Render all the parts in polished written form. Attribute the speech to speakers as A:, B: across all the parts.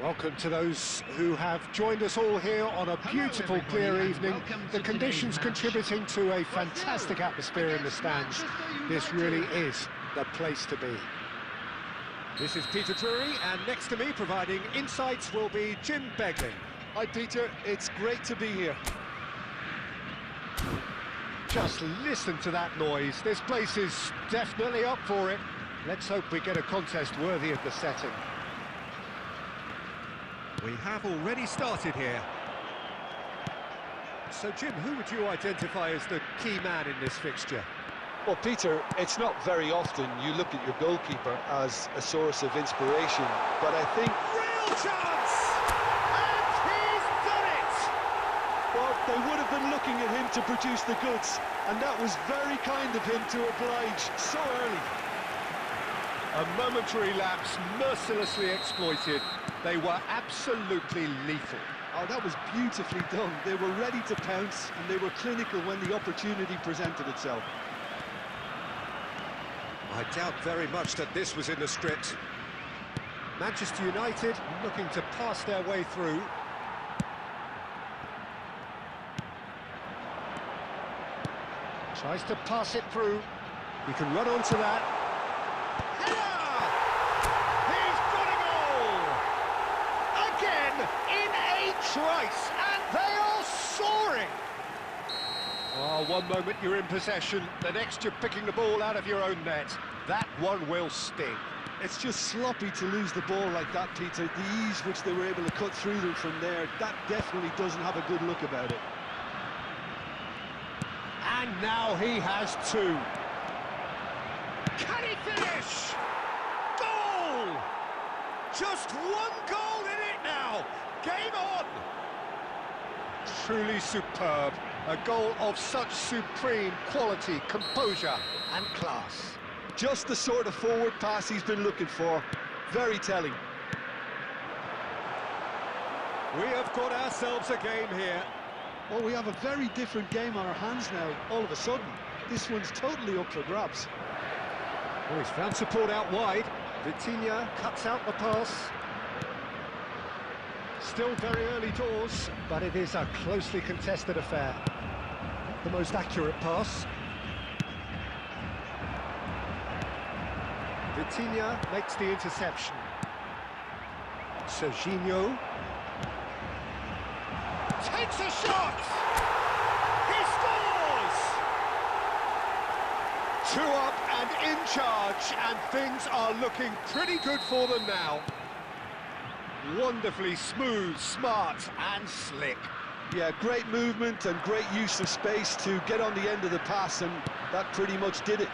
A: Welcome to those who have joined us all here on a beautiful, clear evening. The conditions contributing to a fantastic atmosphere in the stands. This really is the place to be. This is Peter Drury, and next to me, providing insights, will be Jim Beglin.
B: Hi, Peter. It's great to be here.
A: Just listen to that noise. This place is definitely up for it. Let's hope we get a contest worthy of the setting.
C: We have already started here. So, Jim, who would you identify as the key man in this fixture?
B: Well, Peter, it's not very often you look at your goalkeeper as a source of inspiration, but I think...
C: Real chance! And he's done it!
B: Well, they would have been looking at him to produce the goods, and that was very kind of him to oblige so early.
A: A momentary lapse, mercilessly exploited. They were absolutely lethal.
B: Oh, that was beautifully done. They were ready to pounce, and they were clinical when the opportunity presented itself.
C: I doubt very much that this was in the script.
A: Manchester United looking to pass their way through. Tries to pass it through. He can run onto that.
C: Header! He's got a goal! Again, in a trice, and they are soaring!
A: Oh, one moment you're in possession, the next you're picking the ball out of your own net. That one will sting.
B: It's just sloppy to lose the ball like that, Peter. The ease which they were able to cut through them from there, that definitely doesn't have a good look about it.
A: And now he has two.
C: Can he finish? Goal! Just one goal in it now. Game on!
A: Truly superb. A goal of such supreme quality, composure and class.
B: Just the sort of forward pass he's been looking for. Very telling.
A: We have got ourselves a game here.
B: Well, we have a very different game on our hands now, all of a sudden. This one's totally up for grabs.
A: Oh, he's found support out wide. Vitinha cuts out the pass. Still very early doors, but it is a closely contested affair. The most accurate pass. Vitinha makes the interception. Serginho
C: Takes a shot! He scores!
A: 2 up and in charge, and things are looking pretty good for them now. Wonderfully smooth, smart and slick.
B: Yeah, great movement and great use of space to get on the end of the pass, and that pretty much did it.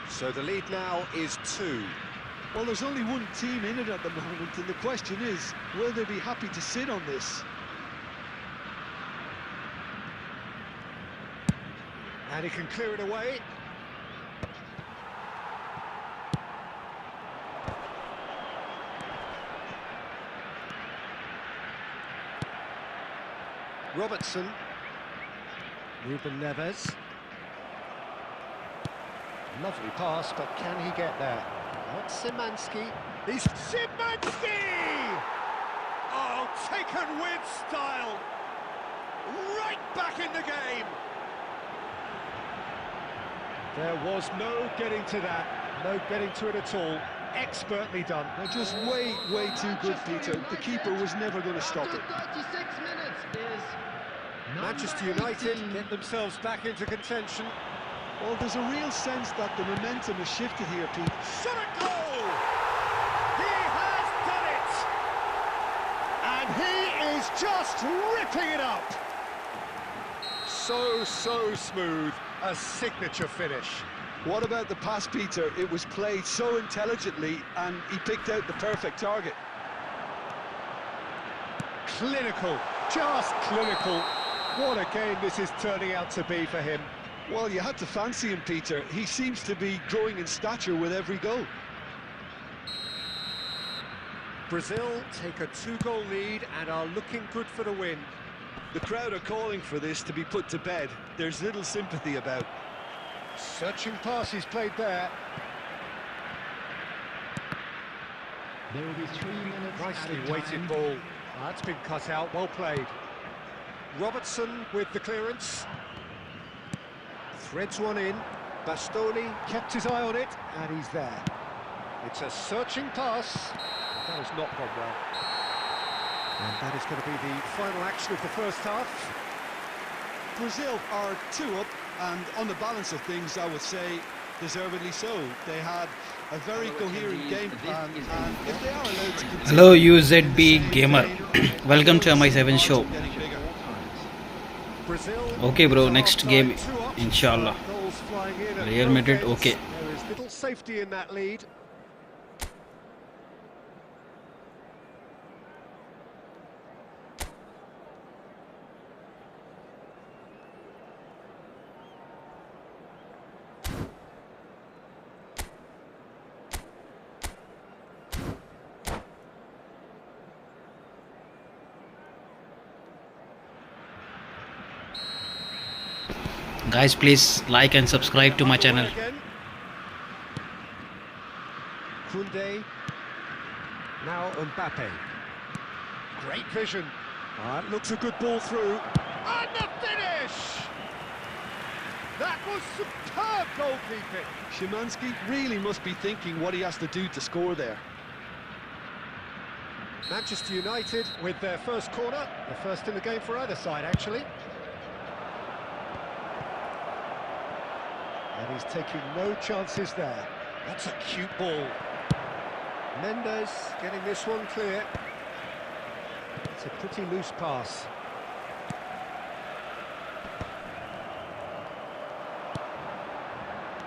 A: So the lead now is 2.
B: Well, there's only one team in it at the moment, and the question is, will they be happy to sit on this?
A: And he can clear it away. Robertson. Ruben Neves. Lovely pass, but can he get there? Not Szymanski. He's
C: Szymanski! Oh, taken with style! Right back in the game!
A: There was no getting to that, no getting to it at all. Expertly done.
B: They're just way too good, Peter. The keeper was never going to stop it.
C: 36 minutes is
A: Manchester United get themselves back into contention.
B: Well, there's a real sense that the momentum has shifted here, Pete.
C: shot a goal! He has done it! And he is just ripping it up!
A: So smooth, a signature finish.
B: What about the pass, Peter? It was played so intelligently, and he picked out the perfect target.
A: Clinical, just clinical. What a game this is turning out to be for him.
B: Well, you had to fancy him, Peter. He seems to be growing in stature with every goal.
A: Brazil take a 2-goal lead and are looking good for the win.
B: The crowd are calling for this to be put to bed. There's little sympathy about.
A: Searching passes played there.
D: There will be 3 minutes.
A: Nicely weighted ball. That's been cut out, well played. Robertson with the clearance. Threads one in. Bastoni kept his eye on it, and he's there. It's a searching pass. That has not gone well. And that is going to be the final action of the first half.
B: Brazil are 2 up, and on the balance of things, I would say deservedly so. They had a very coherent game plan, and if they are allowed to continue...
E: Hello UZB Gamer, welcome to MI7 show. Okay bro, next game inshallah. Real Madrid, okay.
A: There is little safety in that lead.
E: Guys, please like and subscribe to my channel.
A: Koundé. Now Mbappe. Great vision. Looks a good ball through.
C: And the finish! That was superb goalkeeping.
B: Szymanski really must be thinking what he has to do to score there.
A: Manchester United with their first corner, the first in the game for either side, actually. And he's taking no chances there. That's a cute ball. Mendes getting this one clear. It's a pretty loose pass.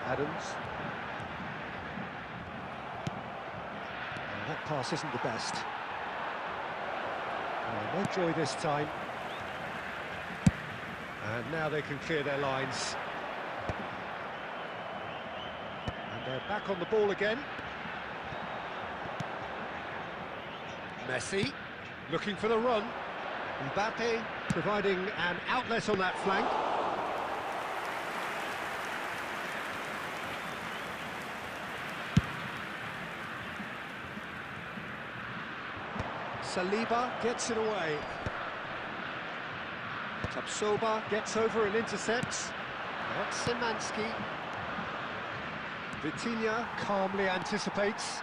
A: Adams. That pass isn't the best. No joy this time. And now they can clear their lines. And they're back on the ball again. Messi looking for the run. Mbappe providing an outlet on that flank. Saliba gets it away. Tapsoba gets over and intercepts. That's Szymanski. Vitinha calmly anticipates.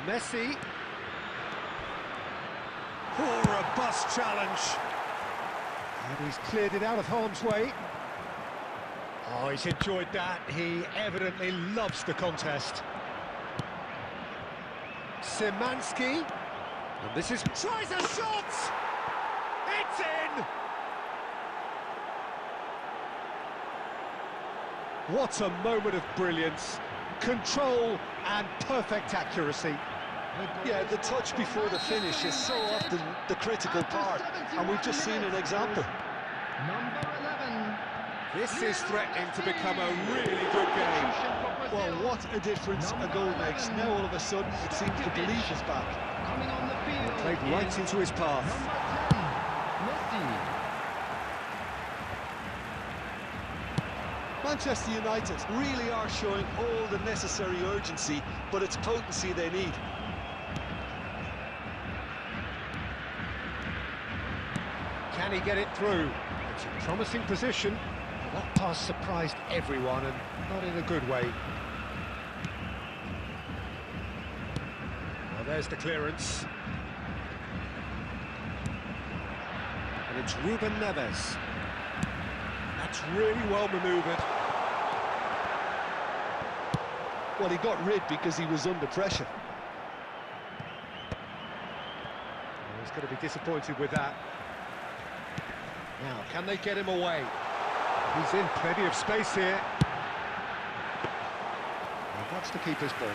A: Messi. Oh, robust challenge. And he's cleared it out of harm's way. Oh, he's enjoyed that. He evidently loves the contest. Szymanski, and this is... tries a shot! It's in! What a moment of brilliance, control and perfect accuracy.
B: Yeah, the touch before the finish is so often the critical part, and we've just seen an example.
D: Number 11.
A: This is threatening to become a really good game.
B: Well, what a difference a goal makes. Now all of a sudden it seems the belief is back.
D: Coming on the field.
A: Played right into his path.
D: Number 10, Messi.
B: Manchester United really are showing all the necessary urgency, but it's potency they need.
A: Can he get it through? It's a promising position. That pass surprised everyone, and not in a good way. Well, there's the clearance. And it's Ruben Neves. That's really well manoeuvred.
B: Well, he got rid because he was under pressure.
A: Well, he's going to be disappointed with that. Now, can they get him away? He's in plenty of space here. And that's the keeper's ball.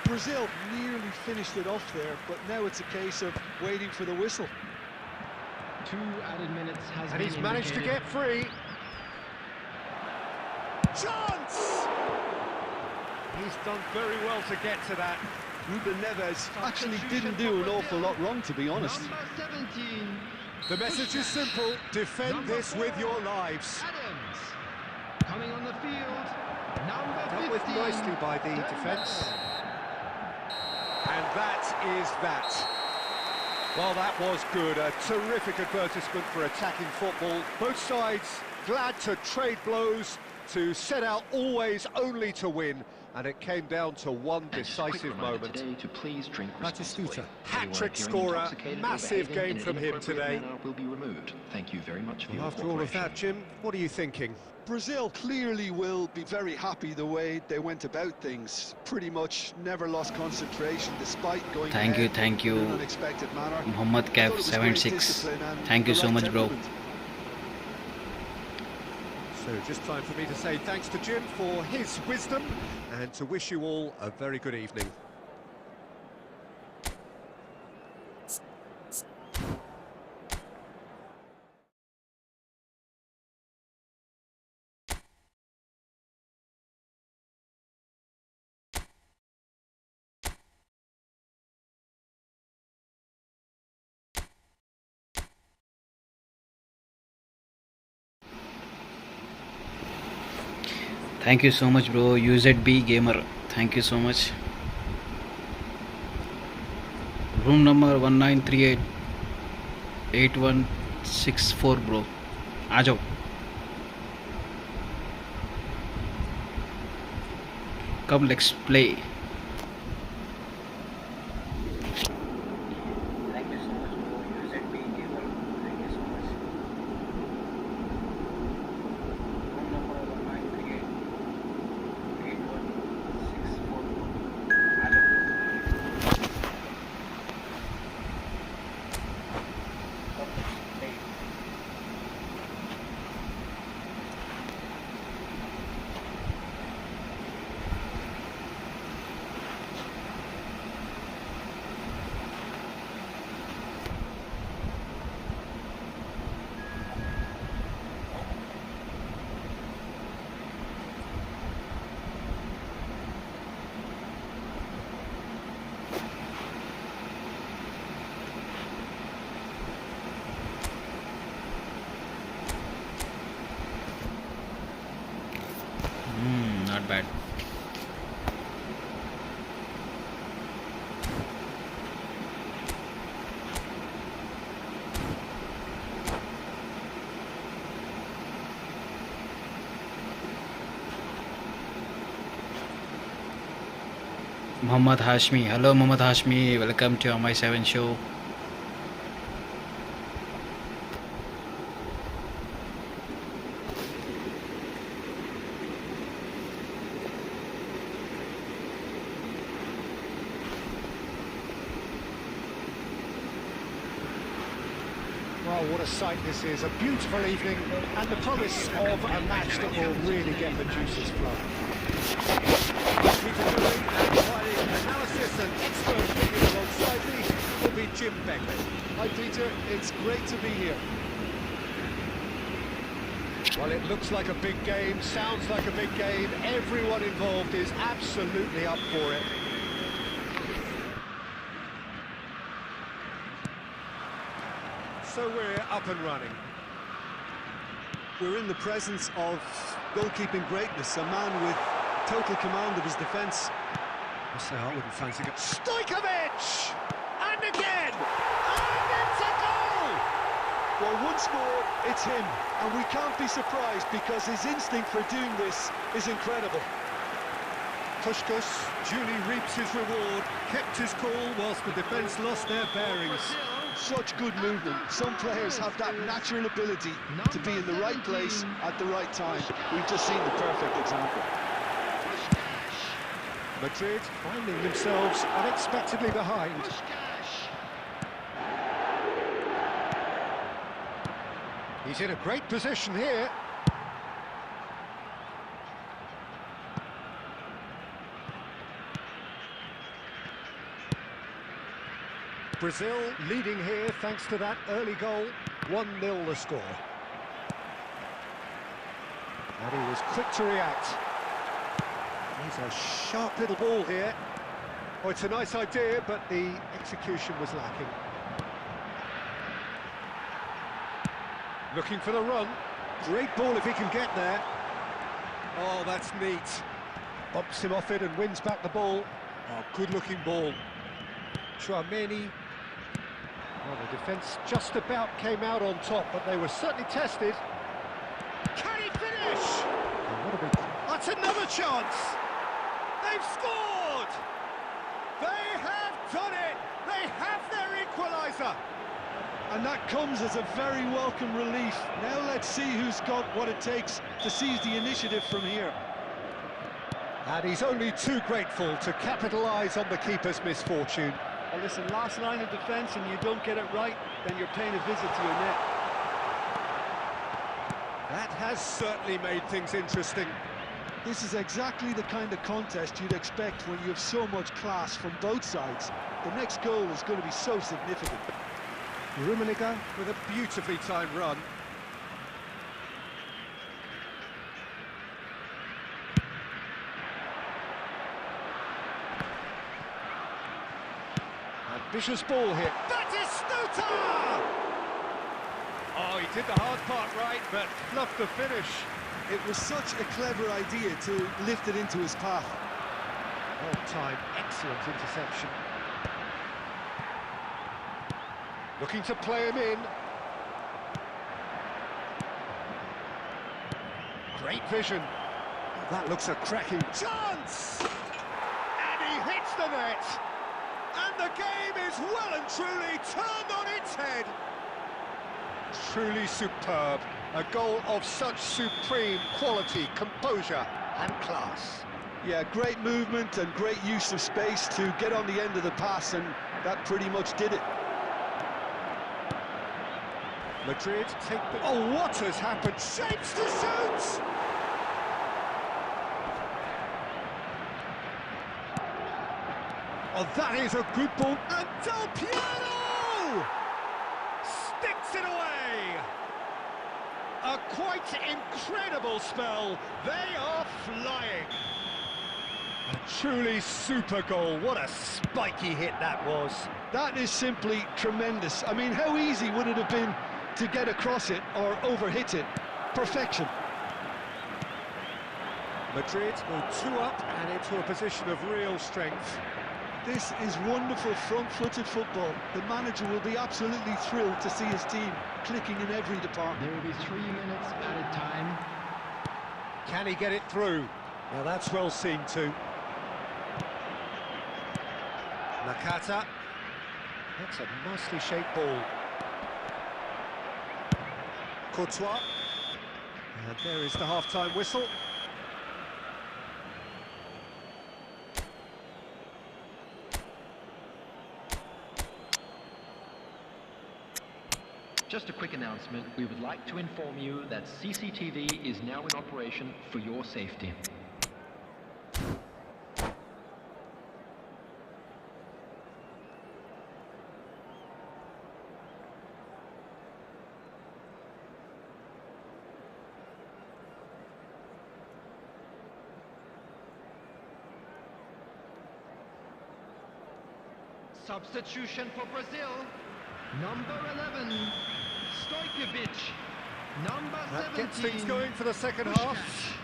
B: Brazil nearly finished it off there, but now it's a case of waiting for the whistle.
D: 2 added minutes has
A: And
D: been
A: he's managed to
D: indicated.
A: get free. Chance! He's done very well to get to that.
B: Ruben Neves actually didn't do an awful lot wrong, to be honest.
D: Number 17.
A: The message is simple: defend this with your lives.
D: Adams. Coming on the field. Number 15.
A: Dealt with nicely by the defence. And that is that. Well, that was good. A terrific advertisement for attacking football. Both sides glad to trade blows, to set out always only to win. And it came down to one decisive moment. Batistuta, hat-trick scorer, massive game from him today.
F: Will be removed. Thank you very much for your
A: After all of that, Jim, what are you thinking?
B: Brazil clearly will be very happy the way they went about things. Pretty much never lost concentration despite going
E: Thank you,
B: in an unexpected manner.
E: Muhammad Kaf
B: I thought it was great
E: 76.
B: discipline and
E: Thank you
B: the
E: so
B: right
E: much, bro.
B: temperament.
A: So just time for me to say thanks to Jim for his wisdom and to wish you all a very good evening.
E: Thank you so much, bro. UZB Gamer. Thank you so much. Room number 1938. 8164 bro, आ जाओ। Come let's play. Not bad. Mohammad Hashmi, hello Mohammad Hashmi, welcome to my 7 show.
A: Well, what a sight this is, a beautiful evening, and the promise of a match that will really get the juices flowing.
C: Peter Dooley and providing analysis and expert opinion alongside me will be Jim Begley.
B: Hi Peter, it's great to be here.
A: Well, it looks like a big game, sounds like a big game. Everyone involved is absolutely up for it.
C: So we're up and running.
B: We're in the presence of goalkeeping greatness, a man with total command of his defence.
C: I say I wouldn't fancy it.
A: Stojkovic! And again! And it's a goal!
B: Well, once more, it's him, and we can't be surprised because his instinct for doing this is incredible.
C: Puskás duly reaps his reward, kept his cool whilst the defence lost their bearings.
B: Such good movement. Some players have that natural ability to be in the right place at the right time. We've just seen the perfect example.
A: Madrid finding themselves unexpectedly behind. He's in a great position here. Brazil leading here thanks to that early goal. 1-0 the score. And he was quick to react. He's a sharp little ball here. Oh, it's a nice idea, but the execution was lacking. Looking for the run. Great ball if he can get there. Oh, that's neat. Bumps him off it and wins back the ball. Oh, good-looking ball. Chouameni. Well, the defence just about came out on top, but they were certainly tested. Can he finish? Oh, what a big...
C: That's another chance! They've scored! They have done it! They have their equaliser!
B: And that comes as a very welcome relief. Now let's see who's got what it takes to seize the initiative from here.
A: And he's only too grateful to capitalise on the keeper's misfortune.
B: Well, listen, last line of defence and you don't get it right, then you're paying a visit to your net.
C: That has certainly made things interesting.
B: This is exactly the kind of contest you'd expect when you have so much class from both sides. The next goal is going to be so significant.
C: Rummenigge with a beautifully timed run.
A: Vicious ball hit.
C: Batistuta! Oh, he did the hard part right, but fluffed the finish.
B: It was such a clever idea to lift it into his path.
A: Well timed, excellent interception. Looking to play him in. Great vision. That looks a cracking
C: Chance! And he hits the net. And the game is well and truly turned on its head.
A: truly superb. A goal of such supreme quality, composure and class.
B: Yeah, great movement and great use of space to get on the end of the pass, and that pretty much did it.
A: Madrid take the... Oh, what has happened?
C: Shapes to shoot!
A: Oh, that is a good ball.
C: And Del Piero sticks it away. A quite incredible spell. They are flying.
A: A truly super goal. What a spiky hit that was.
B: That is simply tremendous. I mean, how easy would it have been to get across it or overhit it? Perfection.
A: Madrid go 2 up and into a position of real strength.
B: This is wonderful front-footed football. The manager will be absolutely thrilled to see his team clicking in every department.
D: There will be 3 minutes added time.
A: Can he get it through? Now that's well seen too. Nakata. That's a nicely shaped ball. Courtois. And there is the half-time whistle.
F: Just a quick announcement. We would like to inform you that CCTV is now in operation for your safety.
D: Substitution for Brazil. Number 11, Stojkovic. Number 17.
A: That gets things going for the second
D: Puskás.
A: half.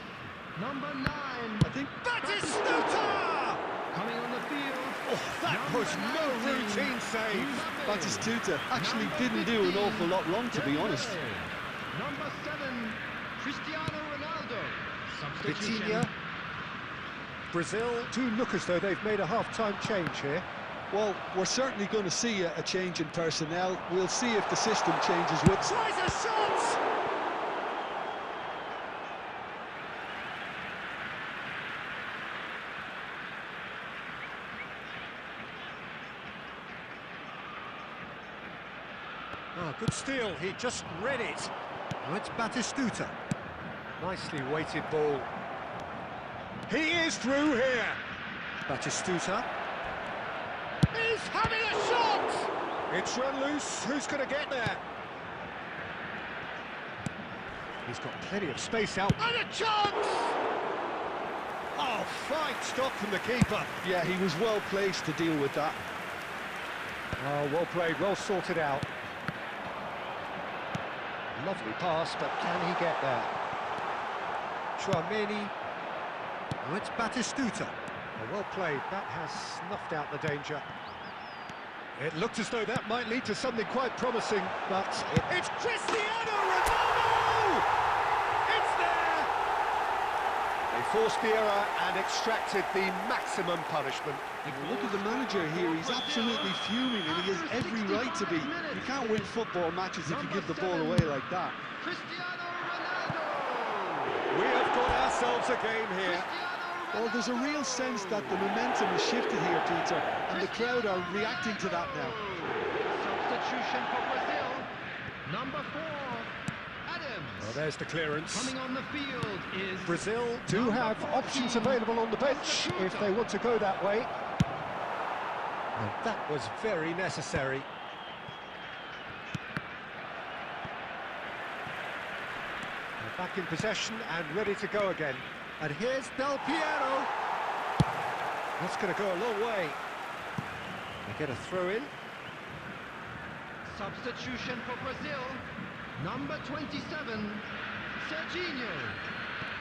D: Number 9,
B: I think
C: Batistuta!
D: coming on the field.
A: Oh, that
D: Number
A: was no
D: 19,
A: routine save.
D: Mbappe.
B: Batistuta actually
D: Number
B: didn't do an
D: 15,
B: awful lot wrong, to be honest.
D: Dembélé. Number 7, Cristiano Ronaldo. Substitution.
A: Vitinha. Brazil do look as though they've made a half-time change here.
B: Well, we're certainly going to see a change in personnel. We'll see if the system changes with...
C: Tries a shot!
A: Oh, good steal. He just read it. Now it's Batistuta. Nicely weighted ball. He is through here. Batistuta.
C: He's having a shot!
A: It's run loose. Who's going to get there? He's got plenty of space out.
C: And a chance!
A: Oh, fine stop from the keeper.
B: Yeah, he was well placed to deal with that.
A: Oh, well played, well sorted out. Lovely pass, but can he get there? Chouameni. Oh, it's Batistuta. Oh, well played, that has snuffed out the danger. It looked as though that might lead to something quite promising, but
C: It's Cristiano Ronaldo! It's there!
A: they forced the error and extracted the maximum punishment.
B: Look at the manager here, he's absolutely fuming and he has every right to be. You can't win football matches if you give the ball away like that.
D: Cristiano Ronaldo.
A: We have got ourselves a game here.
B: Well, there's a real sense that the momentum has shifted here, Peter, and the crowd are reacting to that now.
D: Substitution for Brazil. Number 4, Adams.
A: Well, there's the clearance.
D: Coming on the field is
A: Brazil do have options available on the bench if they want to go that way. And that was very necessary. They're back in possession and ready to go again. And here's Del Piero. That's going to go a long way. They get a throw in.
D: substitution for Brazil. Number 27, Serginho.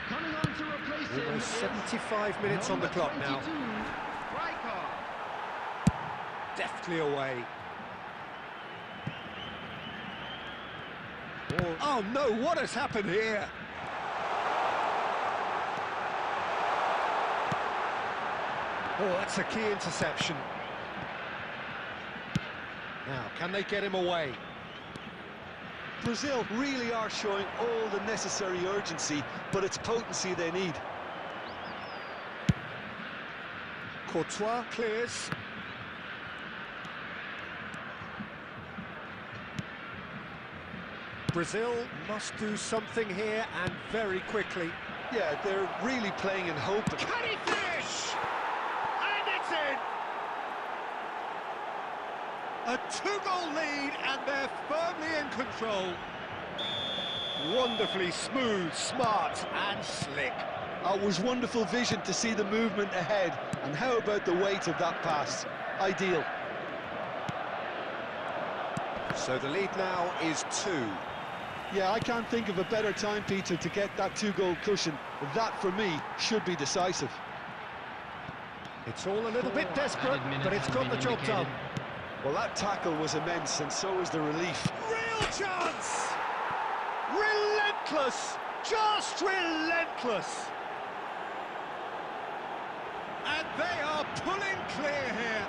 D: Coming on to replace him
A: Almost
D: is
A: 75 minutes on the clock now.
D: number 22, Rijkaard.
A: Deftly away.
C: Oh no, what has happened here?
A: Oh, that's a key interception. Now, can they get him away?
B: Brazil really are showing all the necessary urgency, but it's potency they need.
A: Courtois clears. Brazil must do something here, and very quickly.
B: Yeah, they're really playing in hope.
C: Can he finish? And it's in! A two-goal lead, and they're firmly in control.
A: Wonderfully smooth, smart and slick.
B: It was wonderful vision to see the movement ahead, and how about the weight of that pass? Ideal.
A: So the lead now is 2.
B: Yeah, I can't think of a better time, Peter, to get that two-goal cushion. That, for me, should be decisive.
A: It's all a little bit desperate, but it's got the job done.
B: Well, that tackle was immense, and so was the relief.
C: Real chance! Relentless! Just relentless! And they are pulling clear here.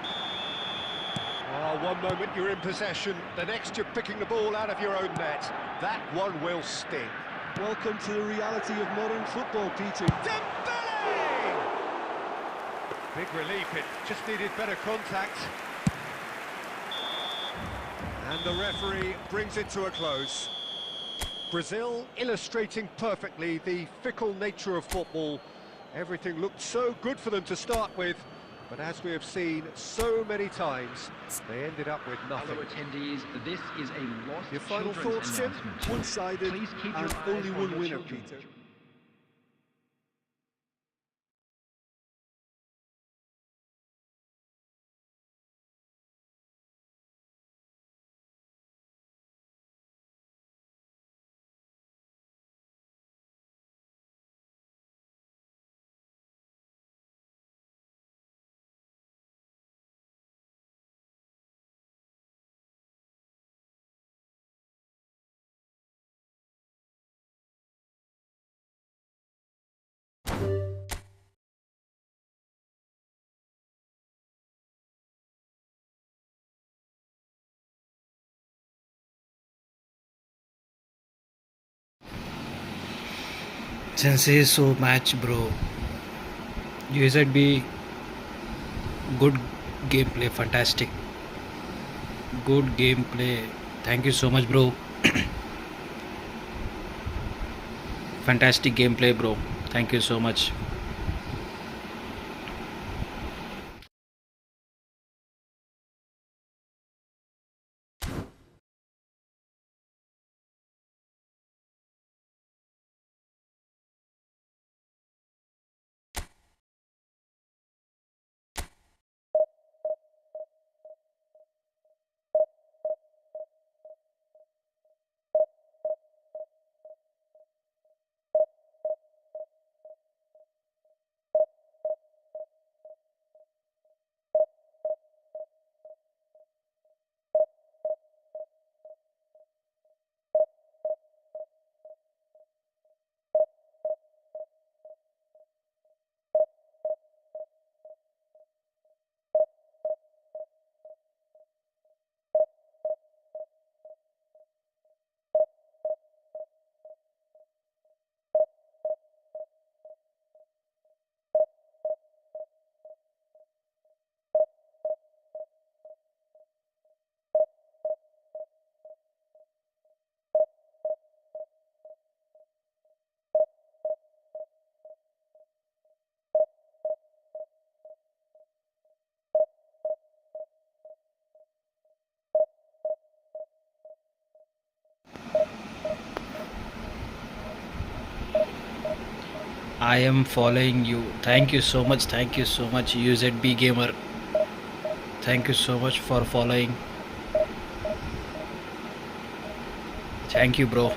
A: Oh, one moment you're in possession, the next you're picking the ball out of your own net. That one will sting.
B: Welcome to the reality of modern football, Peter.
C: Dembele!
A: Big relief, it just needed better contact. And the referee brings it to a close. Brazil illustrating perfectly the fickle nature of football. Everything looked so good for them to start with, but as we have seen so many times, they ended up with nothing.
F: Hello attendees, this is a lost
A: Your final
F: children's
A: thoughts, Jim?
F: announcement.
B: One-sided
F: Please keep your
B: and
F: eyes
B: only
F: on
B: one
F: your
B: winner,
F: children.
B: Peter.
E: Sensational match, bro. USD good gameplay, fantastic. Good gameplay. Thank you so much, bro. Fantastic gameplay, bro. Thank you so much. I am following you. Thank you so much. Thank you so much, UZB Gamer. Thank you so much for following. Thank you, bro.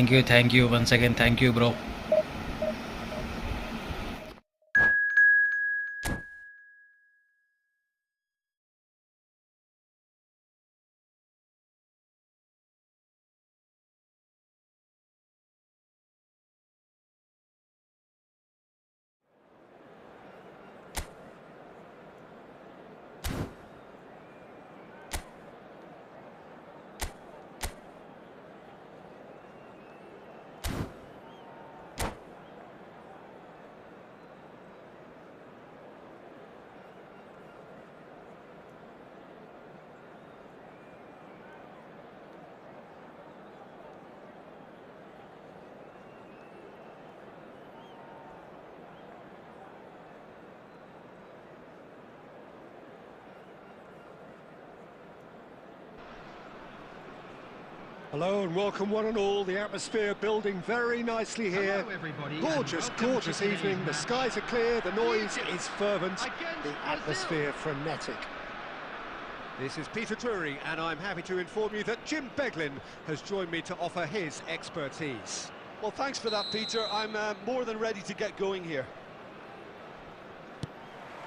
E: Thank you once again. Thank you, bro.
A: Hello and welcome one and all. The atmosphere building very nicely here.
D: Hello, everybody,
A: Gorgeous,
D: and welcome
A: gorgeous
D: to today's
A: evening. The
D: match.
A: skies are clear, the noise is fervent,
D: Against
A: the atmosphere frenetic. This is Peter Drury, and I'm happy to inform you that Jim Beglin has joined me to offer his expertise.
B: Well, thanks for that, Peter. I'm more than ready to get going here.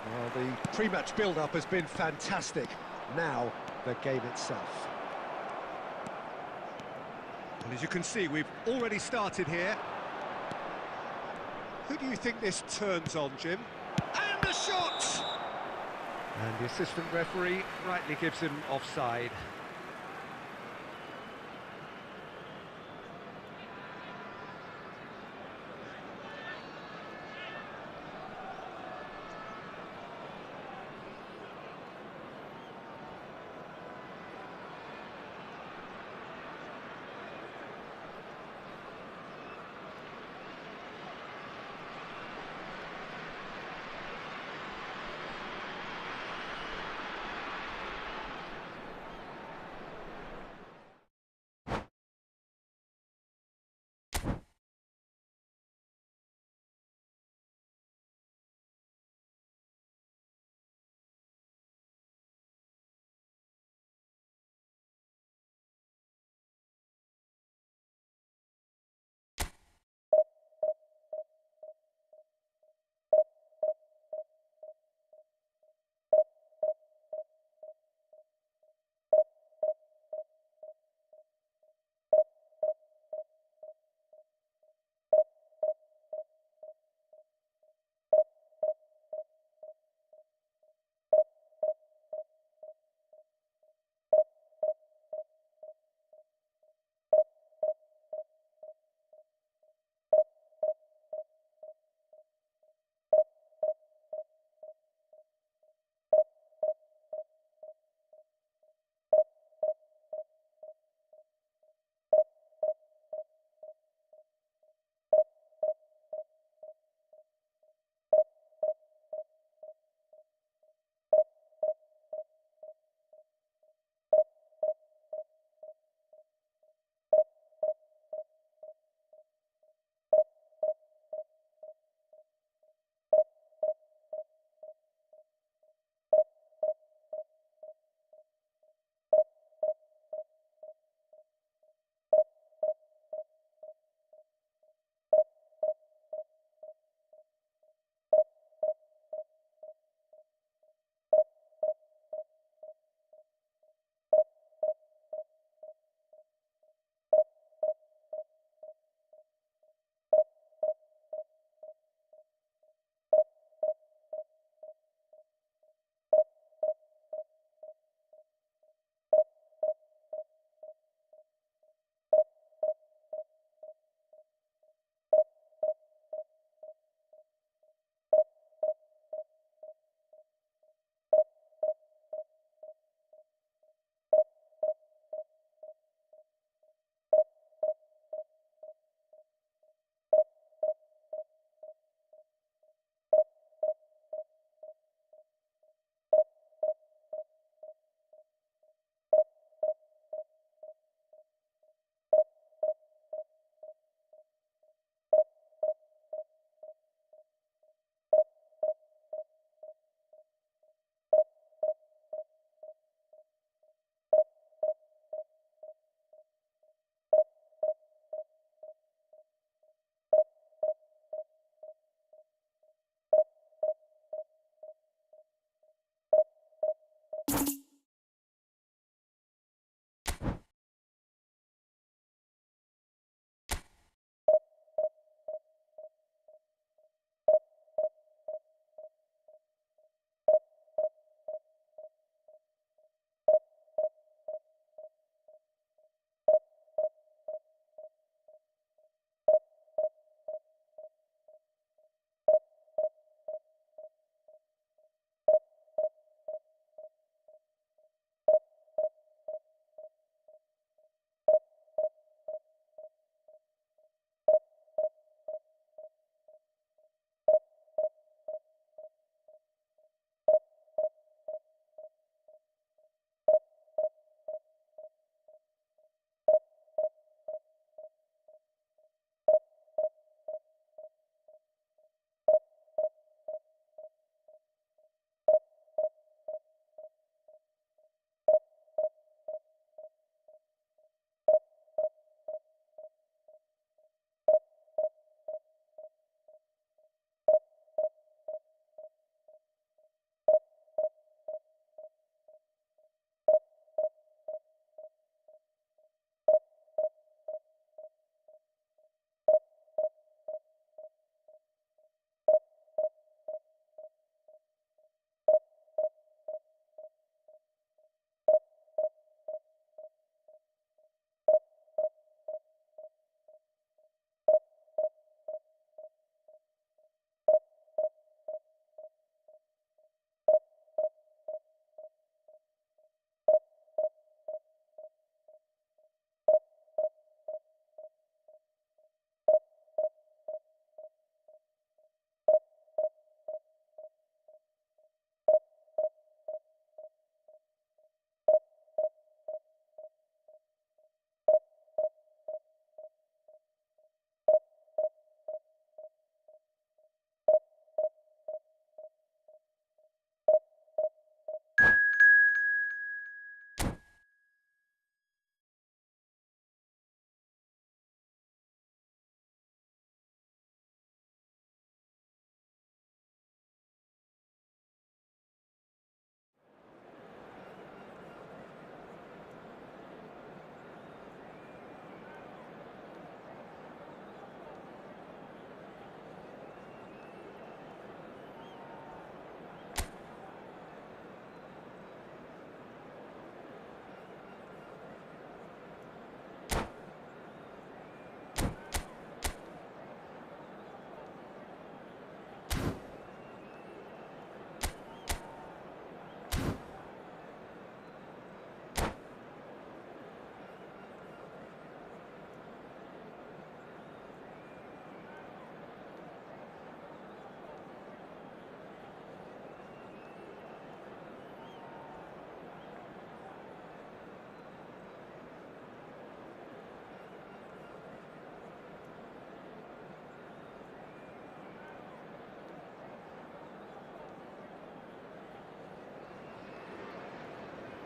A: Well, the pre-match build-up has been fantastic. Now, the game itself. And as you can see, we've already started here. Who do you think this turns on, Jim?
C: And the shot!
A: And the assistant referee rightly gives him offside.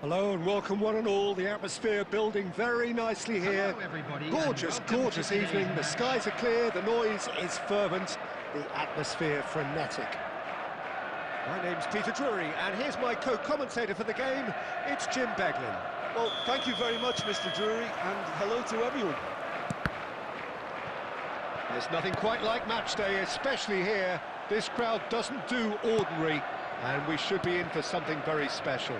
A: Hello and welcome one and all. The atmosphere building very nicely here.
D: Hello, everybody,
A: Gorgeous,
D: and welcome
A: gorgeous
D: to today's
A: evening. The
D: match.
A: skies are clear, the noise is fervent, the atmosphere frenetic. My name's Peter Drury, and here's my co-commentator for the game. It's Jim Beglin.
B: Well, thank you very much, Mr. Drury, and hello to everyone.
A: There's nothing quite like match day, especially here. This crowd doesn't do ordinary, and we should be in for something very special.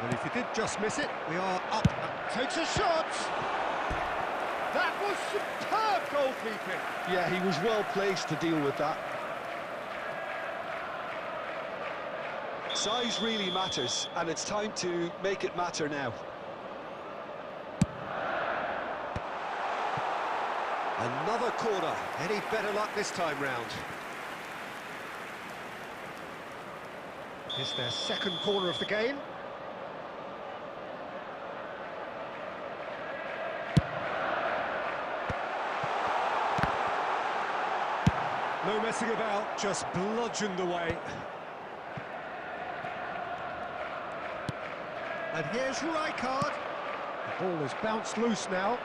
A: Well, if you did just miss it, we are up. Takes a shot! That was superb goalkeeping!
B: Yeah, he was well placed to deal with that. Size really matters, and it's time to make it matter now.
A: Another corner. Any better luck this time round? Is their second corner of the game. No messing about, just bludgeoned away. And here's Rijkaard. The ball has bounced loose now.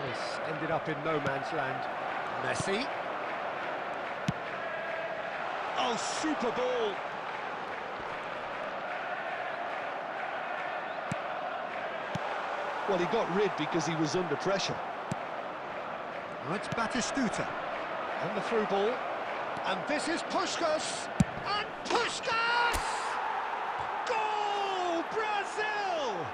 A: This ended up in no man's land. Messi. Oh, super ball.
B: Well, he got rid because he was under pressure.
A: Now it's Batistuta. On the through ball. And this is Puskás. And Puskás! Goal! Brazil!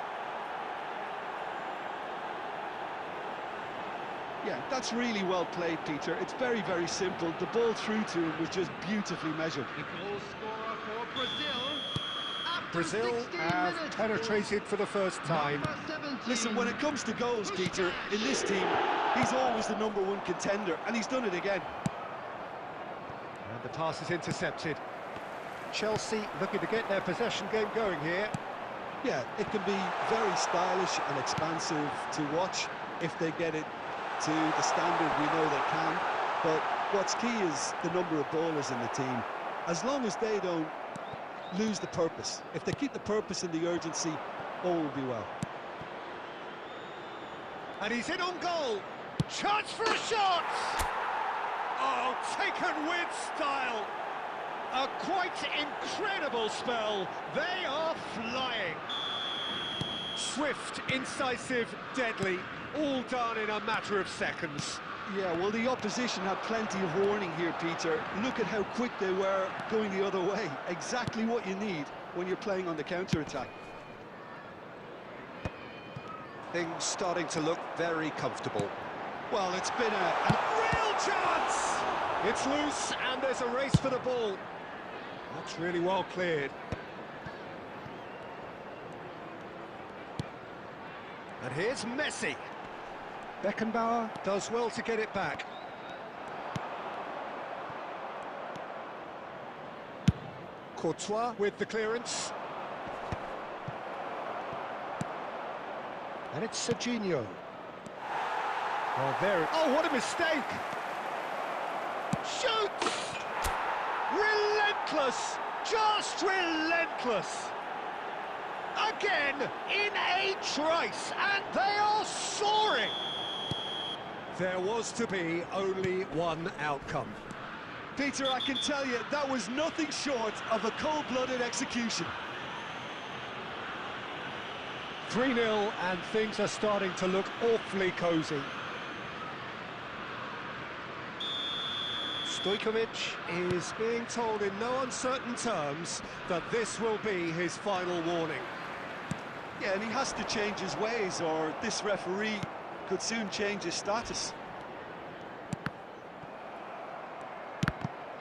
B: Yeah, that's really well played, Peter. It's very, very simple. The ball through to him was just beautifully measured.
D: The goal scorer for Brazil. After
A: Brazil
D: 16
A: have
D: minutes,
A: penetrated for the first time.
D: number 17.
B: Listen, when it comes to goals, Peter, in this team, he's always the #1 contender, and he's done it again.
A: And the pass is intercepted. Chelsea looking to get their possession game going here.
B: Yeah, it can be very stylish and expansive to watch if they get it to the standard we know they can. But what's key is the number of ballers in the team. As long as they don't lose the purpose, if they keep the purpose and the urgency, all will be well.
A: And he's in on goal. Chance for a shot! Oh, taken with style. A quite incredible spell. They are flying. Swift, incisive, deadly. All done in a matter of seconds.
B: Yeah, well, the opposition had plenty of warning here, Peter. Look at how quick they were going the other way. Exactly what you need when you're playing on the counter-attack.
A: Things starting to look very comfortable.
B: Well, it's been a
A: Real chance! It's loose and there's a race for the ball. That's really well cleared. And here's Messi. Beckenbauer does well to get it back. Courtois with the clearance. And it's Serginho. Well, there. Oh, what a mistake! Shoots! Relentless! Just relentless! Again, in a trice, and they are soaring! There was to be only one outcome.
B: Peter, I can tell you, that was nothing short of a cold-blooded execution.
A: 3-0, and things are starting to look awfully cosy. Stojkovic is being told in no uncertain terms that this will be his final warning.
B: Yeah, and he has to change his ways, or this referee could soon change his status.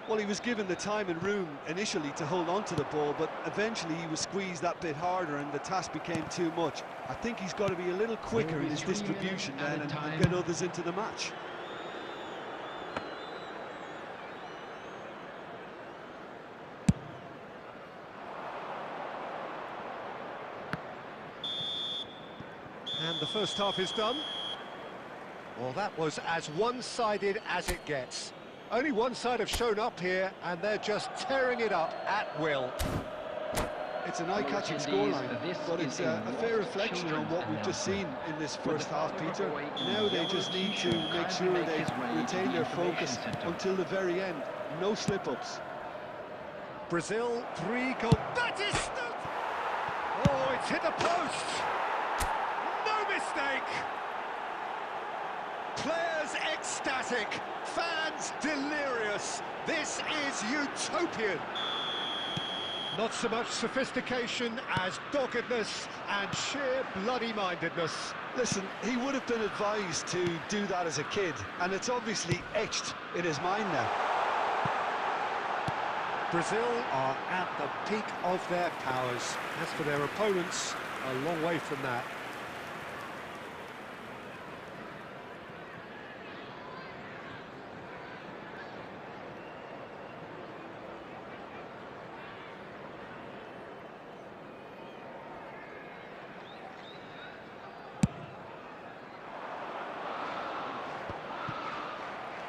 B: Well, he was given the time and room initially to hold on to the ball, but eventually he was squeezed that bit harder and the task became too much. I think he's got to be a little quicker in his distribution then and get others into the match.
A: And the first half is done. Well, that was as one-sided as it gets. only one side have shown up here, and they're just tearing it up at will.
B: It's an eye-catching scoreline, but it's a fair reflection on what we've just seen in this first half, Peter. Now they just need to make sure they retain their focus until the very end. No slip-ups.
A: Brazil, 3 goals. That is... Oh, it's hit the post! No mistake! Players ecstatic, fans delirious. This is utopian. Not so much sophistication as doggedness and sheer bloody-mindedness.
B: Listen, he would have been advised to do that as a kid, and it's obviously etched in his mind now.
A: Brazil are at the peak of their powers. As for their opponents, a long way from that.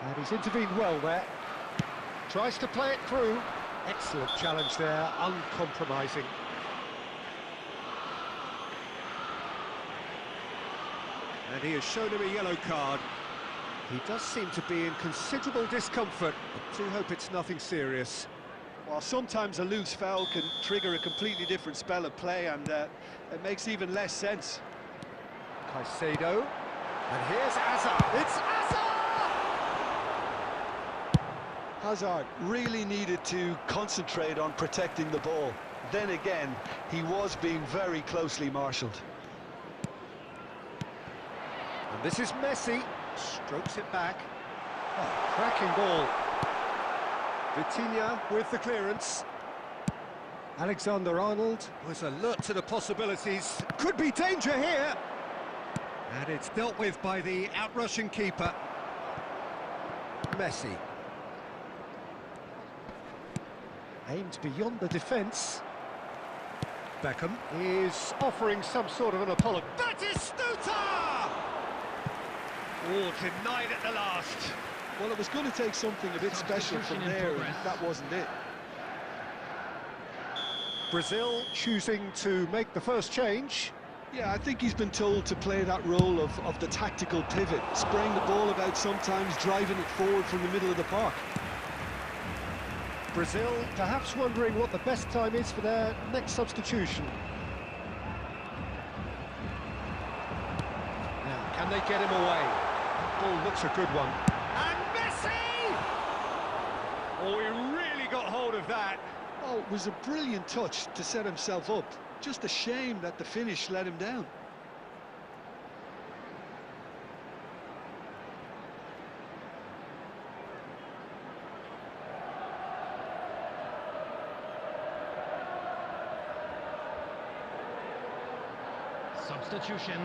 A: And he's intervened well there. Tries to play it through. Excellent challenge there, uncompromising. And he has shown him a yellow card. He does seem to be in considerable discomfort. I do hope it's nothing serious.
B: Well, sometimes a loose foul can trigger a completely different spell of play, and it makes even less sense.
A: Caicedo. And here's Hazard. It's Hazard!
B: Hazard really needed to concentrate on protecting the ball. Then again, he was being very closely marshalled.
A: And this is Messi. Strokes it back. Oh, cracking ball. Vitinha with the clearance. Alexander-Arnold was alert to the possibilities. Could be danger here. And it's dealt with by the outrushing keeper. Messi. Aimed beyond the defence. Beckham is offering some sort of an apology. That is Stuta! Oh, denied at the last.
B: Well, it was going to take something a bit special from there, and that wasn't it.
A: Brazil choosing to make the first change.
B: Yeah, I think he's been told to play that role of the tactical pivot, spraying the ball about sometimes, driving it forward from the middle of the park.
A: Brazil perhaps wondering what the best time is for their next substitution. Now, can they get him away? That ball looks a good one. And Messi! Oh, he really got hold of that.
B: Oh, it was a brilliant touch to set himself up. Just a shame that the finish let him down.
D: Substitution.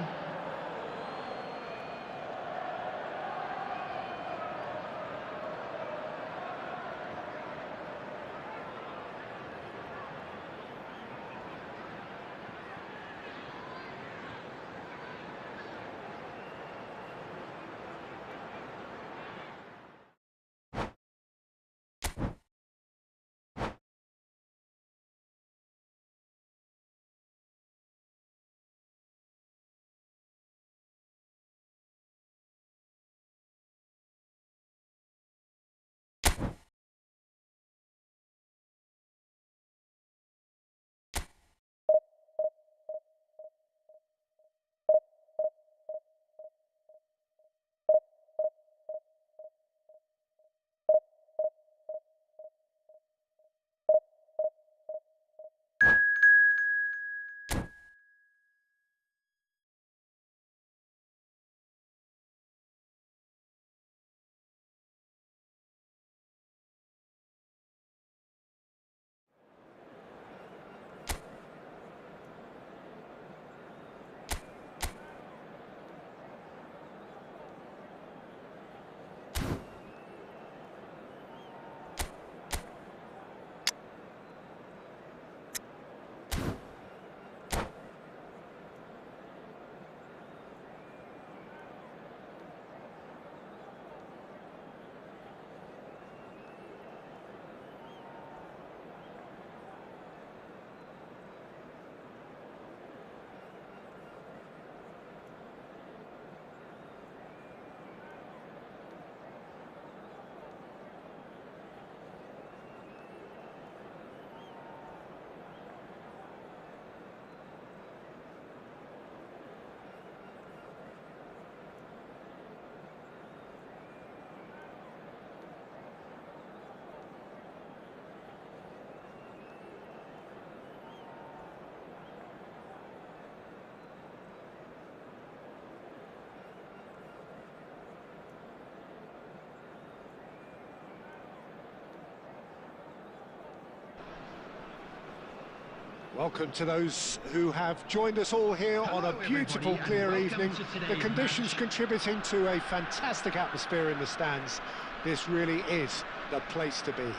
A: Welcome to those who have joined us all here on a beautiful, clear evening. The conditions contributing to a fantastic atmosphere in the stands. This really is the place to be.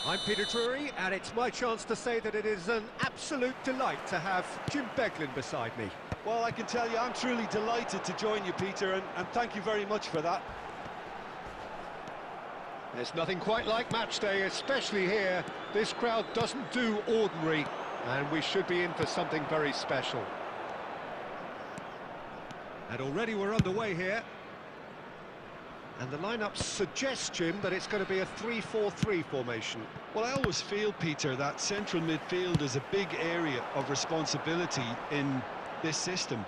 C: I'm Peter Drury, and it's my chance to say that it is an absolute delight to have Jim Beglin beside me.
B: Well, I can tell you I'm truly delighted to join you, Peter, and thank you very much for that.
A: There's nothing quite like match day, especially here. This crowd doesn't do ordinary, and we should be in for something very special.
C: And already we're underway here. And the lineup suggests, Jim, that it's going to be a 3-4-3 formation.
B: Well, I always feel, Peter, that central midfield is a big area of responsibility in this system.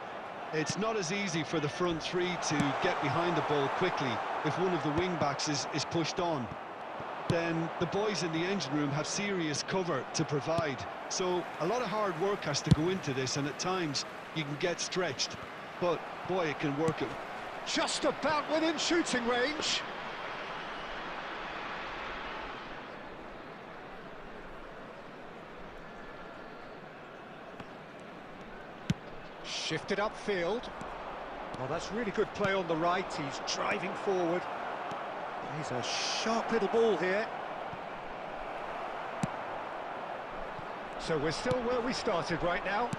B: It's not as easy for the front three to get behind the ball quickly if one of the wing-backs is pushed on. Then the boys in the engine room have serious cover to provide. So a lot of hard work has to go into this, and at times you can get stretched. But, boy, it can work it.
A: Just about within shooting range. Shifted upfield.
C: Oh, that's really good play on the right. He's driving forward. He's a sharp little ball here.
A: So we're still where we started right now.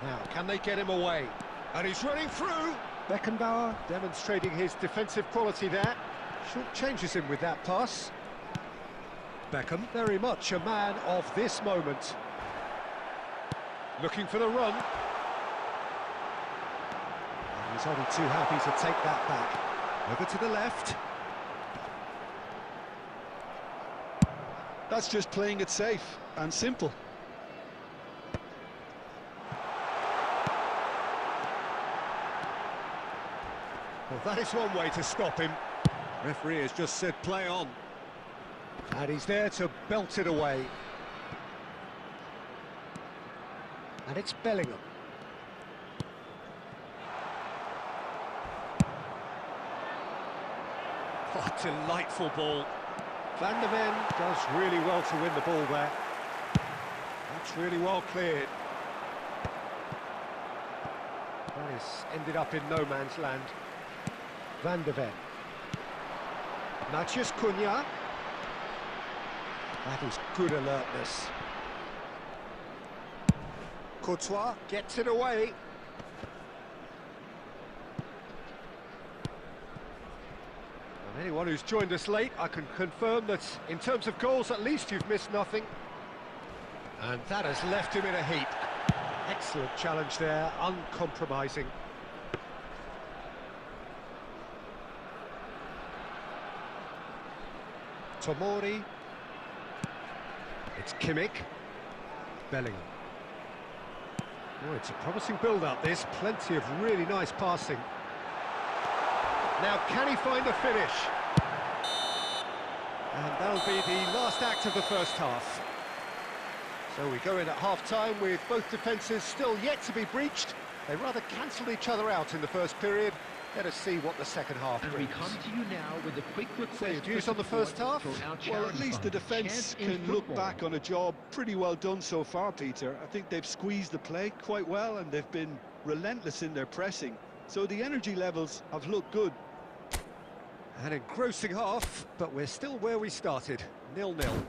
A: Now, can they get him away?
C: And he's running through.
A: Beckenbauer demonstrating his defensive quality there. Short changes him with that pass. Beckham, very much a man of this moment. Looking for the run.
C: And he's only too happy to take that back. Over to the left.
B: That's just playing it safe and simple.
C: Well, that is one way to stop him. Referee has just said play on.
A: And he's there to belt it away. And it's Bellingham.
C: Oh, delightful ball.
A: Van der Ven does really well to win the ball there.
C: That's really well cleared.
A: That is ended up in no man's land. Van der Ven. Matheus Cunha. That is good alertness. Courtois gets it away. And anyone who's joined us late, I can confirm that in terms of goals, at least you've missed nothing. And that has left him in a heap. Excellent challenge there, uncompromising. Tomori. It's Kimmich. Bellingham. Oh, it's a promising build-up, this. Plenty of really nice passing. Now, can he find a finish?
C: And that'll be the last act of the first half.
A: So we go in at half-time with both defences still yet to be breached. They rather cancelled each other out in the first period. Let us see what the second half
F: And
A: brings.
F: we come to you now with a quick request.
A: So your views on the first half?
B: Well, at least the defence can look back on a job pretty well done so far, Peter. I think they've squeezed the play quite well, and they've been relentless in their pressing. So the energy levels have looked good.
C: An engrossing half, but we're still where we started, 0-0.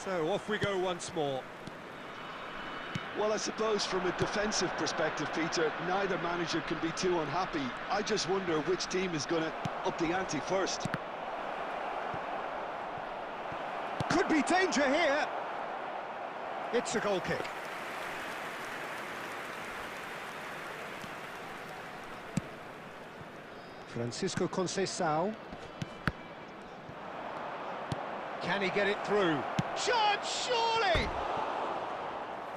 C: So off we go once more.
B: Well, I suppose from a defensive perspective, Peter, neither manager can be too unhappy. I just wonder which team is going to up the ante first.
C: Could be danger here. It's a goal kick.
A: Francisco Conceição. Can he get it through?
C: Chance, surely!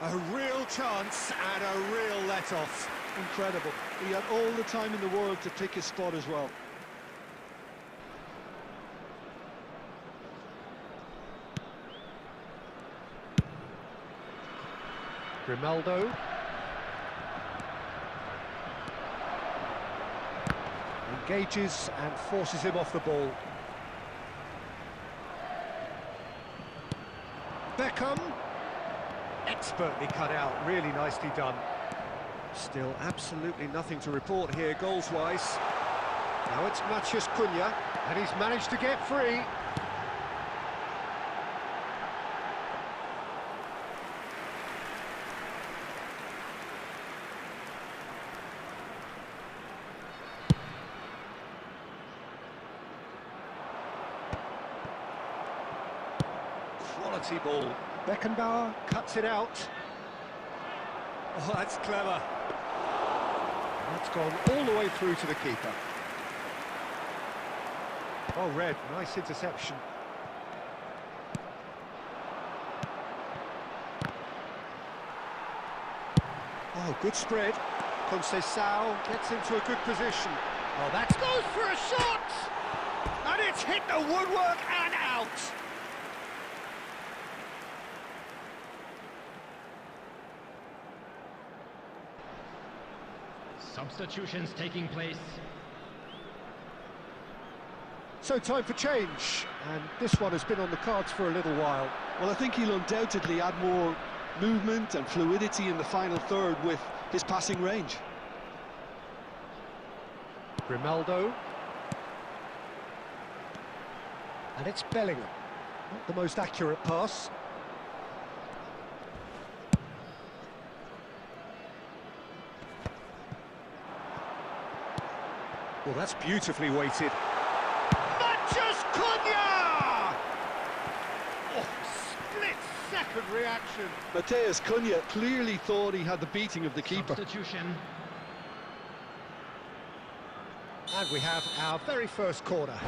C: A real chance and a real let-off.
B: Incredible. He had all the time in the world to pick his spot as well.
A: Grimaldo. Engages and forces him off the ball. Beckham. Expertly cut out, really nicely done. Still absolutely nothing to report here goals-wise. Now it's Matheus Cunha, and he's managed to get free. Quality ball. Beckenbauer cuts it out. Oh, that's clever. That's gone all the way through to the keeper. Oh, Red, nice interception. Oh, good spread. Conceição gets into a good position. Oh, that goes for a shot!
C: And it's hit the woodwork and out.
D: Substitutions taking place.
A: So time for change, and this one has been on the cards for a little while.
B: Well, I think he'll undoubtedly add more movement and fluidity in the final third with his passing range.
A: Grimaldo. And it's Bellingham. Not the most accurate pass. Well, that's beautifully weighted.
C: Matheus Cunha! Oh, split-second reaction.
B: Matheus Cunha clearly thought he had the beating of the keeper.
D: Substitution.
A: And we have our very first corner.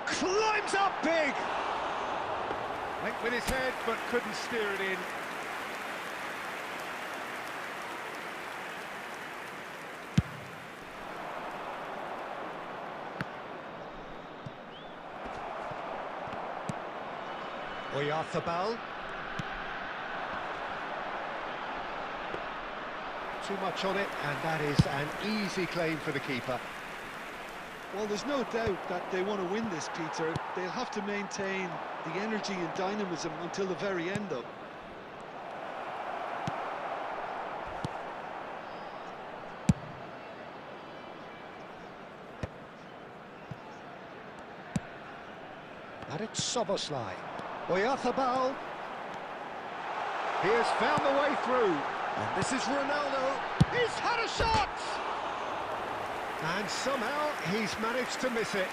C: Climbs up big! Went with his head, but couldn't steer it in.
A: Oyarzabal. Too much on it, and that is an easy claim for the keeper.
B: Well, there's no doubt that they want to win this, Peter. They'll have to maintain the energy and dynamism until the very end, though.
A: And it's Soboslai. Oyarzabal. He has found the way through. And this is Ronaldo.
C: He's had a shot!
A: And somehow he's managed to miss it.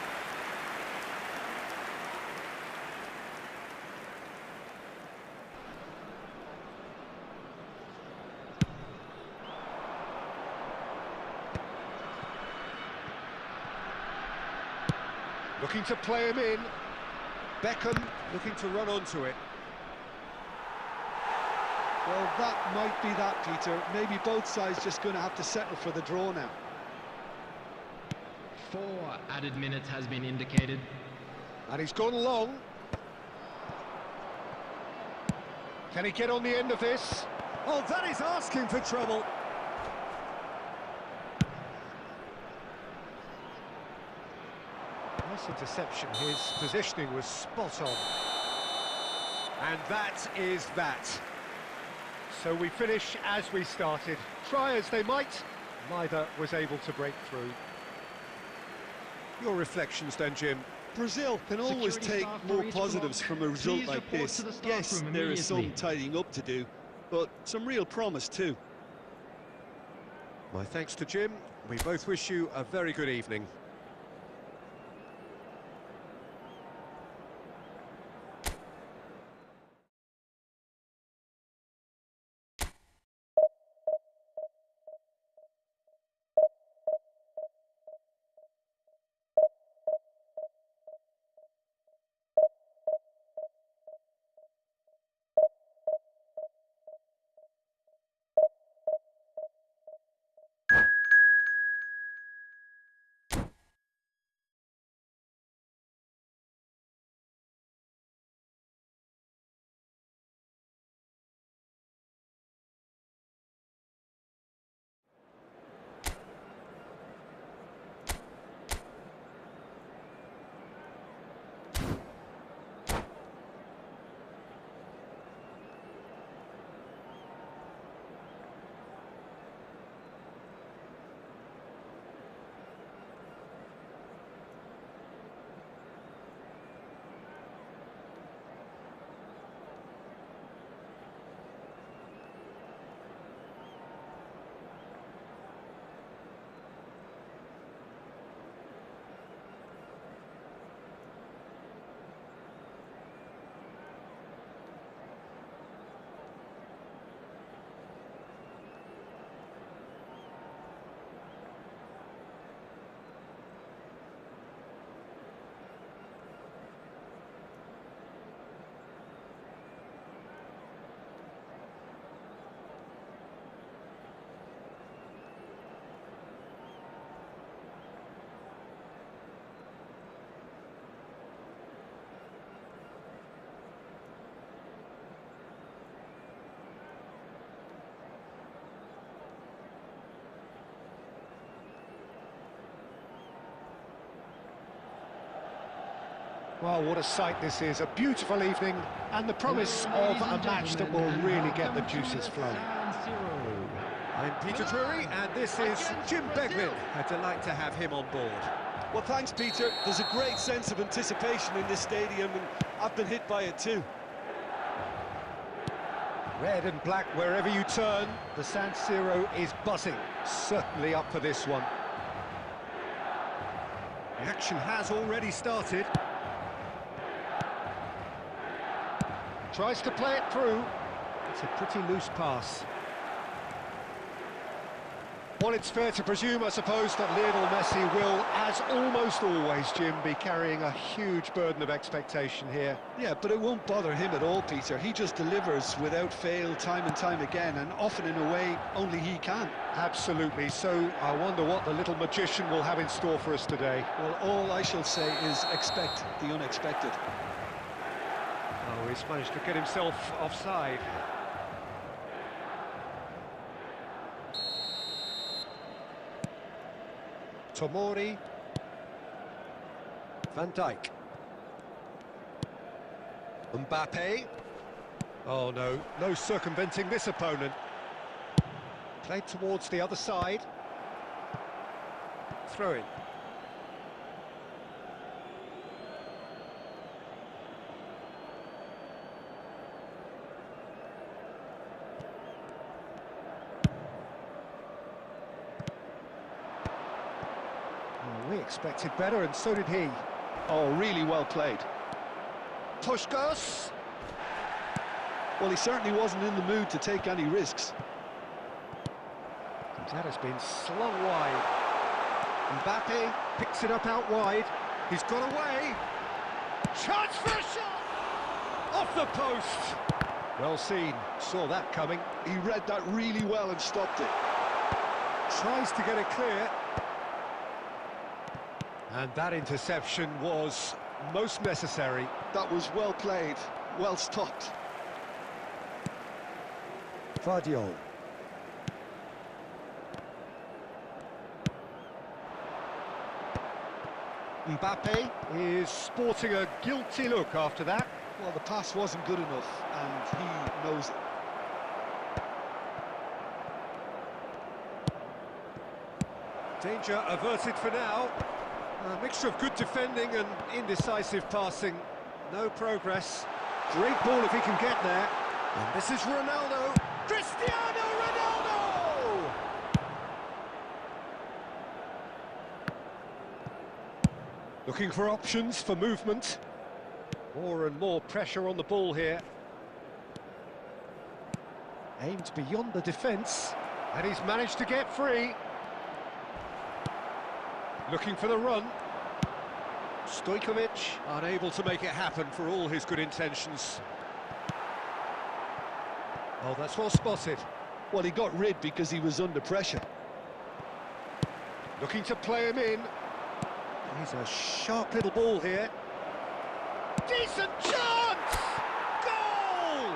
A: Looking to play him in. Beckham looking to run onto it.
B: Well, that might be that, Peter. Maybe both sides just going to have to settle for the draw now.
D: 4 added minutes has been indicated.
A: And he's gone long. Can he get on the end of this?
C: Oh, that is asking for trouble.
A: Nice interception. His positioning was spot on.
C: And that is that.
A: So we finish as we started. Try as they might, neither was able to break through. Your reflections then, Jim?
B: Brazil can always
D: Security
B: take
D: staff
B: more
D: for each
B: positives
D: block.
B: from a result
D: Please
B: like
D: report
B: this.
D: to the staff
B: Yes,
D: room
B: there is some
D: immediately.
B: tidying up to do, but some real promise too.
A: My thanks to Jim. We both wish you a very good evening. Well, what a sight this is. A beautiful evening and the promise of a match that will really get the juices flowing.
C: I'm Peter Drury, and this is Jim Beglin. A delight to have him on board.
B: Well, thanks, Peter. There's a great sense of anticipation in this stadium, and I've been hit by it too.
A: Red and black wherever you turn, the San Siro is buzzing. Certainly up for this one.
C: The action has already started.
A: Tries to play it through. It's a pretty loose pass. Well, it's fair to presume, I suppose, that Lionel Messi will, as almost always, Jim, be carrying a huge burden of expectation here.
B: Yeah, but it won't bother him at all, Peter. He just delivers without fail time and time again, and often in a way only he can.
A: Absolutely. So I wonder what the little magician will have in store for us today.
B: Well, all I shall say is expect the unexpected.
A: Oh, he's managed to get himself offside. Tomori. Van Dijk. Mbappe. Oh no, no circumventing this opponent. Played towards the other side. Throw in. We expected better, and so did he.
B: Oh, really well played.
A: Puskos.
B: Well, he certainly wasn't in the mood to take any risks.
A: That has been slung wide. Mbappe picks it up out wide. He's got away. Chance for a shot! Off the post. Well seen. Saw that coming.
B: He read that really well and stopped it.
A: Tries to get it clear. And that interception was most necessary.
B: That was well played, well stopped. Vardiol.
A: Mbappe is sporting a guilty look after that.
B: Well, the pass wasn't good enough, and he knows it.
A: Danger averted for now. A mixture of good defending and indecisive passing. No progress. Great ball if he can get there. And this is Ronaldo. Cristiano Ronaldo! Looking for options for movement. More and more pressure on the ball here. Aimed beyond the defence. And he's managed to get free. Looking for the run. Stojkovic unable to make it happen for all his good intentions. Oh, that's well spotted.
B: Well, he got rid because he was under pressure.
A: Looking to play him in. He's a sharp little ball here. Decent chance! Goal!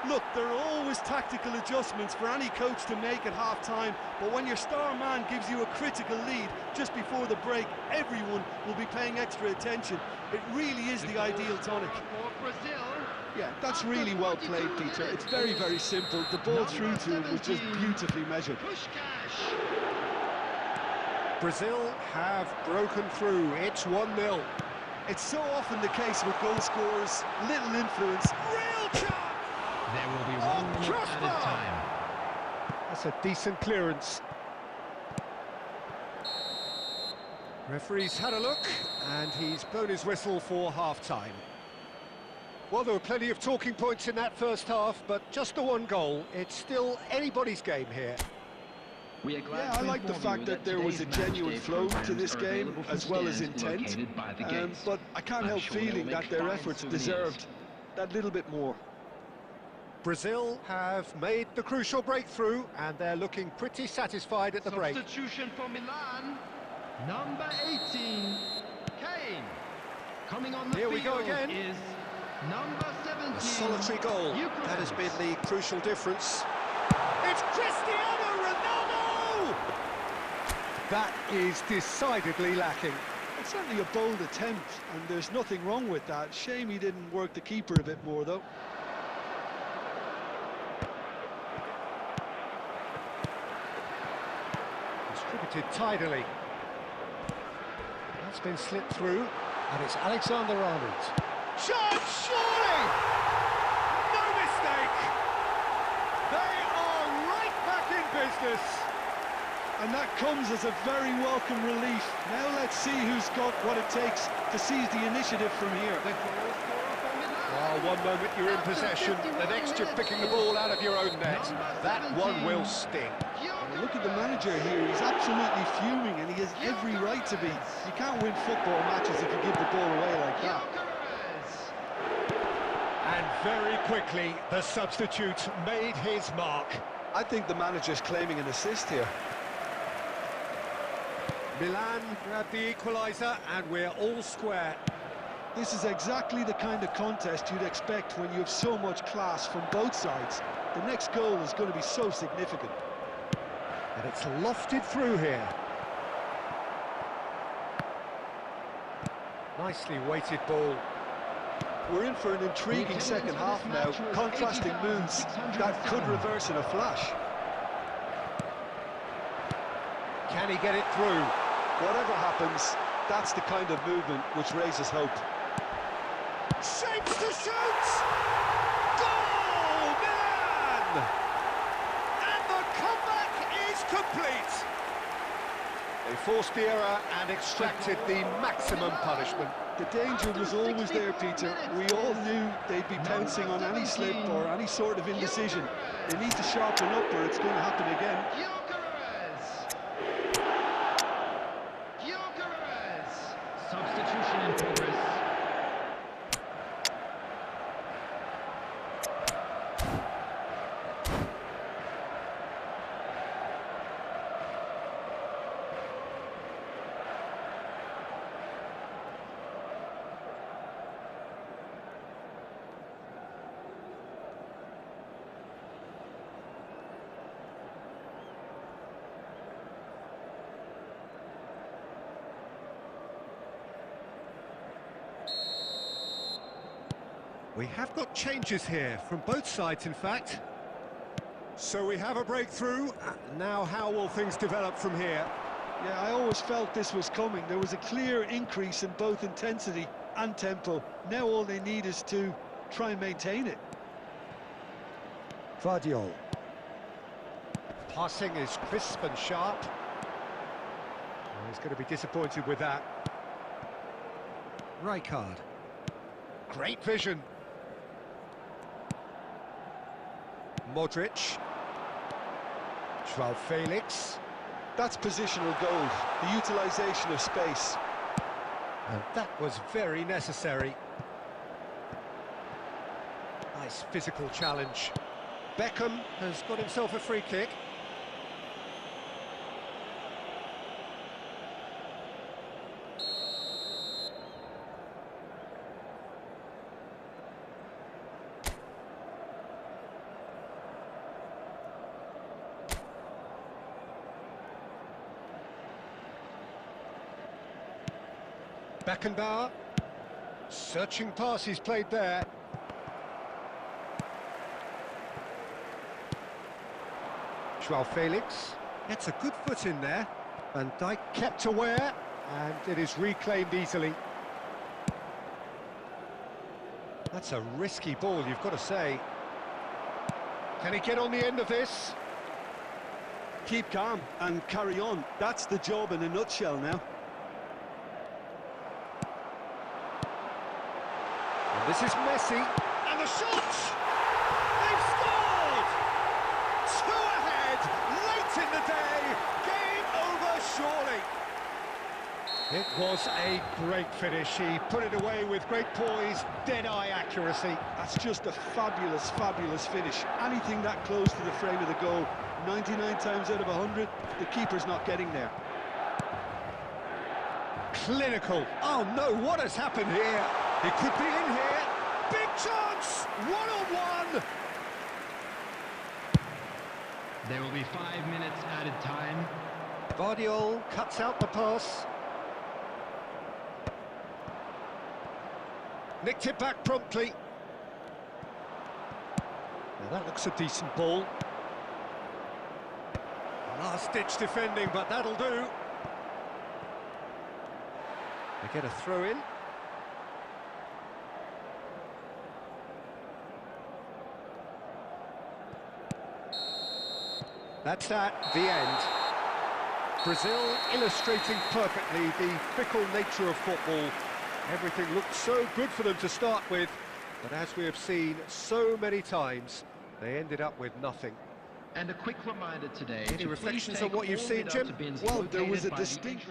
B: Look, there are always tactical adjustments for any coach to make at half-time, but when your star man gives you a critical lead just before the break, everyone will be paying extra attention. It really is the ideal tonic. Yeah, that's really well played, Peter. It's very, very simple. The ball through to him was just beautifully measured.
A: Brazil have broken through. It's 1-0.
B: It's so often the case with goal scorers, little influence.
A: Real chance!
D: There will be 1 minute added time.
A: That's a decent clearance. Referee's had a look, and he's blown his whistle for half-time. Well, there were plenty of talking points in that first half, but just the one goal. It's still anybody's game here.
B: Yeah, I like the fact that there was a genuine flow to this game, as well as intent. But I can't help feeling that their efforts deserved that little bit more.
A: Brazil have made the crucial breakthrough, and they're looking pretty satisfied at the break.
D: Substitution for Milan, number 18, Kane. Coming on the
A: Here
D: field
A: we go again.
D: is number 17.
A: A solitary goal. That has been the crucial difference. It's Cristiano Ronaldo! That is decidedly lacking.
B: It's certainly a bold attempt, and there's nothing wrong with that. Shame he didn't work the keeper a bit more, though.
A: Distributed tidily. That's been slipped through, and it's Alexander-Arnold. Shot, surely! No mistake! They are right back in business!
B: And that comes as a very welcome relief. Now let's see who's got what it takes to seize the initiative from here.
A: Oh, one moment you're in possession, the next you're picking the ball out of your own net. That one will sting.
B: Well, look at the manager here, he's absolutely fuming, and he has every right to be. You can't win football matches if you give the ball away like that.
A: And very quickly, the substitute made his mark.
B: I think the manager's claiming an assist here.
A: Milan grabbed the equaliser, and we're all square.
B: This is exactly the kind of contest you'd expect when you have so much class from both sides. The next goal is going to be so significant.
A: And it's lofted through here. Nicely weighted ball.
B: We're in for an intriguing second half now, contrasting moods that could reverse in a flash.
A: Can he get it through?
B: Whatever happens, that's the kind of movement which raises hope.
A: Shapes to shoot! Goal, Milan! And the comeback is complete. They forced the error and extracted the maximum punishment.
B: The danger was always there, Peter. We all knew they'd be pouncing on any slip or any sort of indecision. They need to sharpen up or it's going to happen again.
D: Substitution in progress.
A: We have got changes here from both sides, in fact. So we have a breakthrough. Now how will things develop from here?
B: Yeah, I always felt this was coming. There was a clear increase in both intensity and tempo. Now all they need is to try and maintain it.
A: Vardiol. Passing is crisp and sharp. Oh, he's going to be disappointed with that. Rijkaard. Great vision. Modric. Joao Felix.
B: That's positional gold, the utilisation of space.
A: And that was very necessary. Nice physical challenge. Beckham has got himself a free kick. Beckenbauer, searching pass he's played there. Joao Felix gets a good foot in there. Van Dijk kept aware, and it is reclaimed easily. That's a risky ball, you've got to say. Can he get on the end of this?
B: Keep calm and carry on. That's the job in a nutshell now.
A: And this is Messi.
C: And the shot! They've scored! Two ahead, late in the day. Game over, surely.
A: It was a great finish. He put it away with great poise, dead-eye accuracy.
B: That's just a fabulous, fabulous finish. Anything that close to the frame of the goal, 99 times out of 100, the keeper's not getting there.
A: Clinical. Oh no, what has happened here? He could be in here.
C: Big chance! One-on-one!
D: There will be 5 minutes added time.
A: Vardiol cuts out the pass. Nicked it back promptly. Now that looks a decent ball. Last-ditch defending, but that'll do. They get a throw-in. That's that, the end. Brazil illustrating perfectly the fickle nature of football. Everything looked so good for them to start with, but as we have seen so many times, they ended up with nothing.
F: And a quick reminder today.
A: Any reflections on what you've seen, Jim?
B: Well, there was a distinct...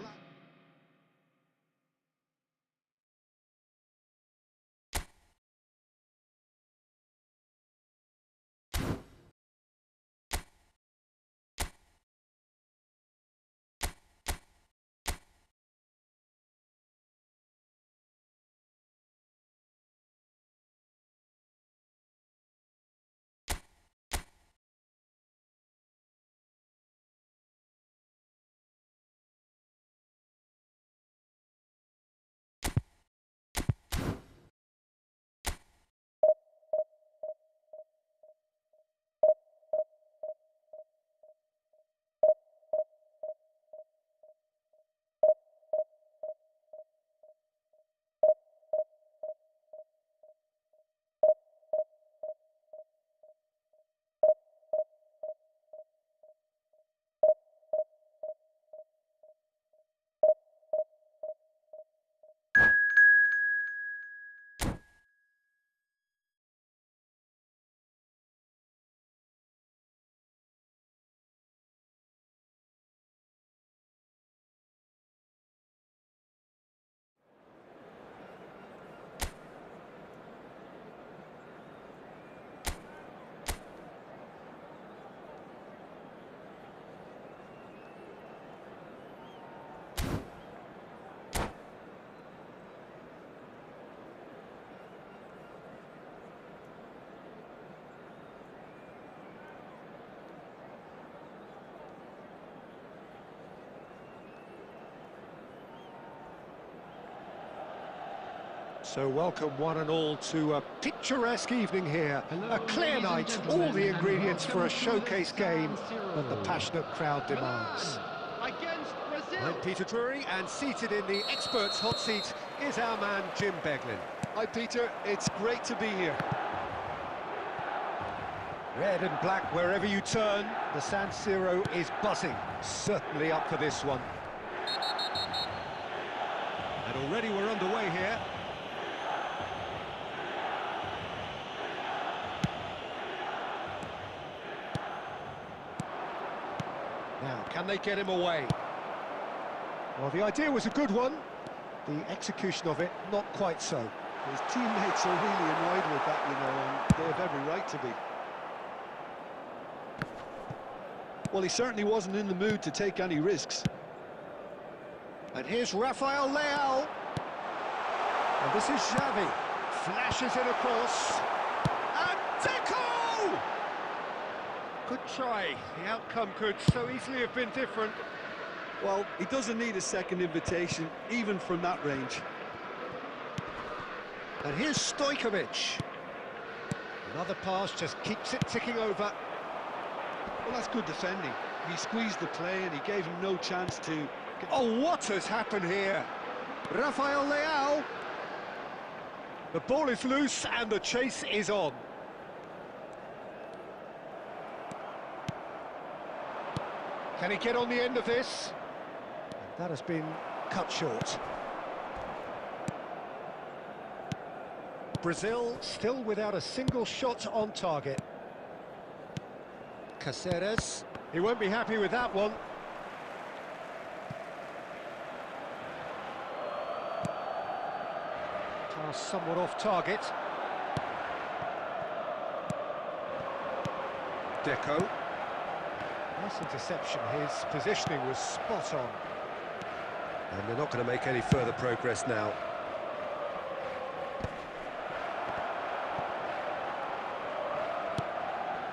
A: So welcome one and all to a picturesque evening here.
D: Hello,
A: A clear
D: ladies and
A: night,
D: gentlemen,
A: all the
D: and
A: ingredients for a
D: welcome to
A: showcase
D: the
A: game
D: San Siro.
A: that the passionate crowd demands.
D: Against Brazil.
A: I'm Peter Drury, and seated in the experts' hot seat is our man Jim Beglin.
B: Hi, Peter. It's great to be here.
A: Red and black wherever you turn, the San Siro is buzzing. Certainly up for this one. And already we're underway here. Now, can they get him away? Well, the idea was a good one. The execution of it, not quite so.
B: His teammates are really annoyed with that, you know, and they have every right to be. Well, he certainly wasn't in the mood to take any risks.
A: And here's Rafael Leao. And this is Xavi. Flashes it across. And Deco! Good try. The outcome could so easily have been different.
B: Well, he doesn't need a second invitation, even from that range.
A: And here's Stojkovic. Another pass just keeps it ticking over.
B: Well, that's good defending. He squeezed the play and he gave him no chance to...
A: Oh, what has happened here? Rafael Leao. The ball is loose and the chase is on. Can he get on the end of this? That has been cut short. Brazil still without a single shot on target. Caceres. He won't be happy with that one. Pass somewhat off target. Deco. Nice interception. His positioning was spot on. And they're not going to make any further progress now.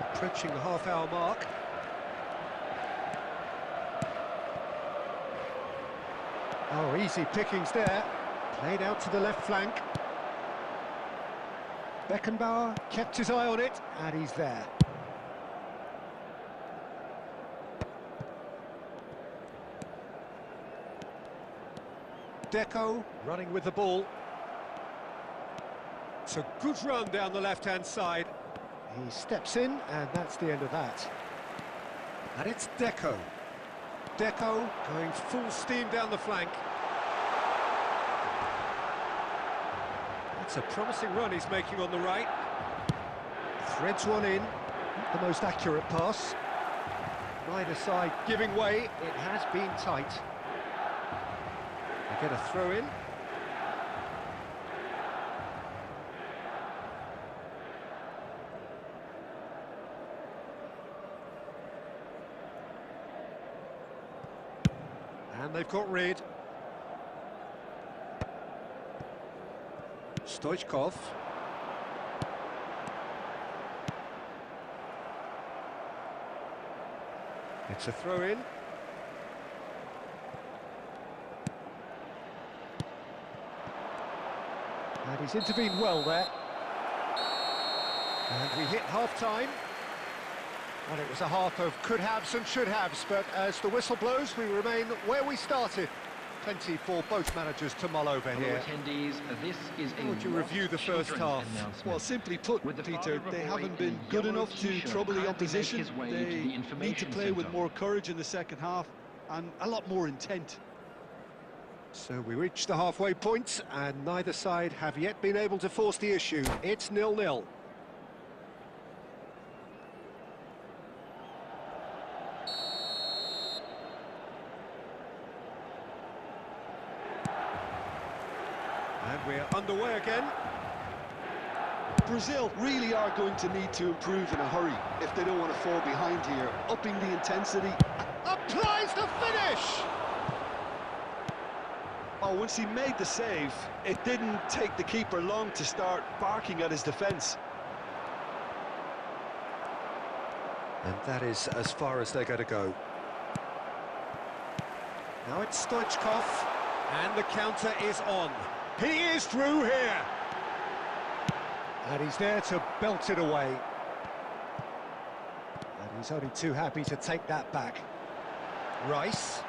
A: Approaching the half-hour mark. Oh, easy pickings there. Played out to the left flank. Beckenbauer kept his eye on it, and he's there. Deco running with the ball. It's a good run down the left-hand side. He steps in, and that's the end of that. And it's Deco. Deco going full steam down the flank. That's a promising run he's making on the right. Threads one in. Not the most accurate pass. Neither side giving way. It has been tight. They get a throw in. And they've got rid. Stoichkov. It's a throw in. And he's intervened well there. And we hit half-time. And it was a half of could-haves and should-haves, but as the whistle blows, we remain where we started. Plenty for both managers to mull over here.
F: Attendees, this is
A: How would you review the first half?
B: Well, simply put, Peter, they haven't been good enough to trouble the opposition. They need to play with more courage in the second half and a lot more intent.
A: So we reach the halfway point, and neither side have yet been able to force the issue. It's 0-0. And we're underway again.
B: Brazil really are going to need to improve in a hurry if they don't want to fall behind here. Upping the intensity.
A: Applies the finish!
B: Oh, once he made the save, it didn't take the keeper long to start barking at his defence.
A: And that is as far as they're going to go. Now it's Stoichkov, and the counter is on. He is through here. And he's there to belt it away. And he's only too happy to take that back. Rice.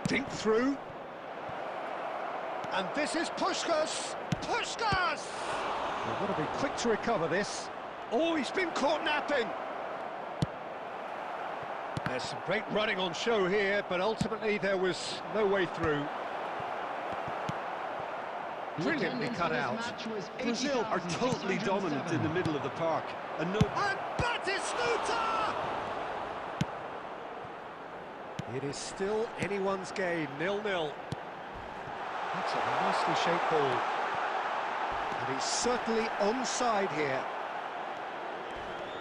A: Dink through. And this is Puskás! Puskás! They've got to be quick to recover this. Oh, he's been caught napping! There's some great running on show here, but ultimately there was no way through. Brilliantly cut out.
B: Brazil are totally dominant in the middle of the park. And
A: Batistuta! It is still anyone's game, 0-0. That's a nicely shaped ball. And he's certainly onside here.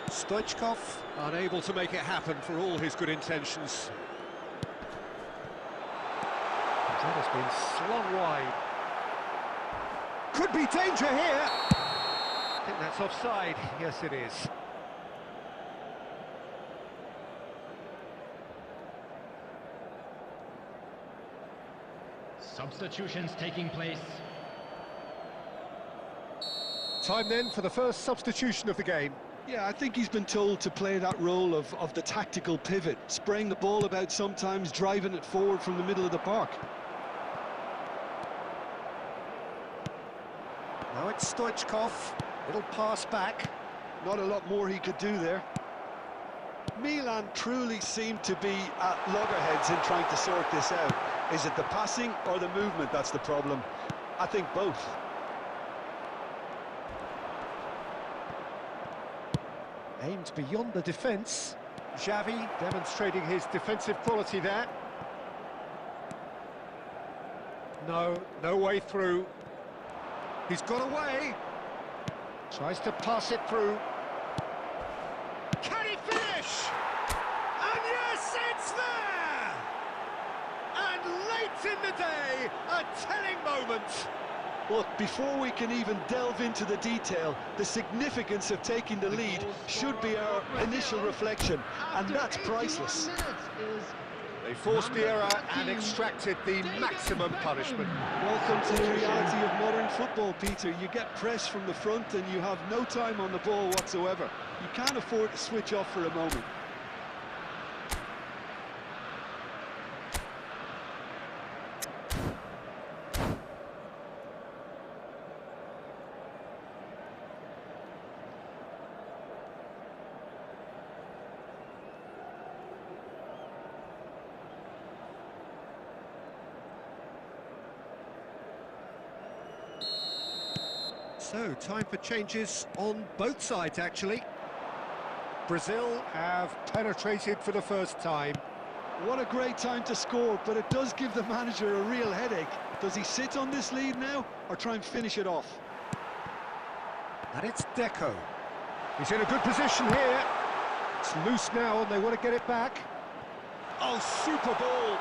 A: Stoichkov unable to make it happen for all his good intentions. That has been slung wide. Could be danger here. I think that's offside. Yes, it is.
D: Substitutions taking place.
A: Time then for the first substitution of the game.
B: yeah, I think he's been told to play that role of the tactical pivot, spraying the ball about sometimes, driving it forward from the middle of the park.
A: Now it's Stoichkov. Little pass back.
B: Not a lot more he could do there. Milan truly seem to be at loggerheads in trying to sort this out. Is it the passing or the movement that's the problem? I think both.
A: Aimed beyond the defence. Xavi demonstrating his defensive quality there. No way through. He's got away. Tries to pass it through. Can he finish? And yes, it's there! And late in the day, a telling moment.
B: Look, before we can even delve into the detail, the significance of taking the lead should be our initial reflection, and that's priceless.
A: They forced the error and extracted the maximum punishment.
B: Welcome to the reality of modern football, Peter. You get pressed from the front and you have no time on the ball whatsoever. You can't afford to switch off for a moment.
A: So, time for changes on both sides, actually. Brazil have penetrated for the first time.
B: What a great time to score, but it does give the manager a real headache. Does he sit on this lead now, or try and finish it off?
A: And it's Deco. He's in a good position here. It's loose now, and they want to get it back. Oh, super ball!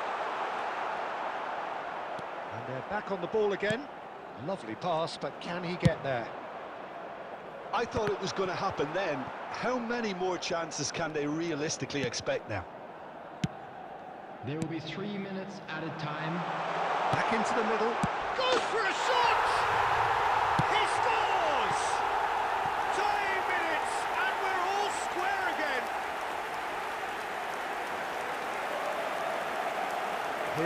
A: And they're back on the ball again. Lovely pass, but can he get there?
B: I thought it was going to happen then. How many more chances can they realistically expect now?
D: There will be 3 minutes added time.
A: Back into the middle. Goes for a shot! He scores! 10 minutes, and we're all square again.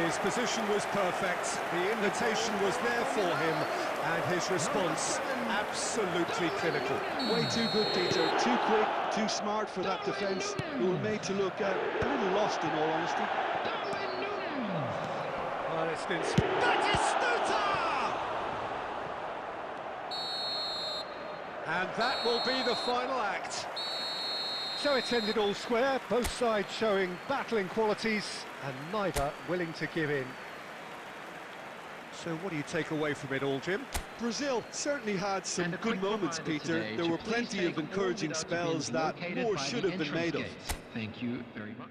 A: His position was perfect. The invitation was there for him, and his response absolutely clinical.
B: Way too good, Peter. Too quick, too smart for that defence. We were made to look a little lost, in all honesty.
A: Well, it's been Batistuta! And that will be the final act. So it's ended all square, both sides showing battling qualities and neither willing to give in. So what do you take away from it all, Jim?
B: Brazil certainly had some good moments, Peter. There were plenty of encouraging spells that more should have been made of.
F: Thank you very much.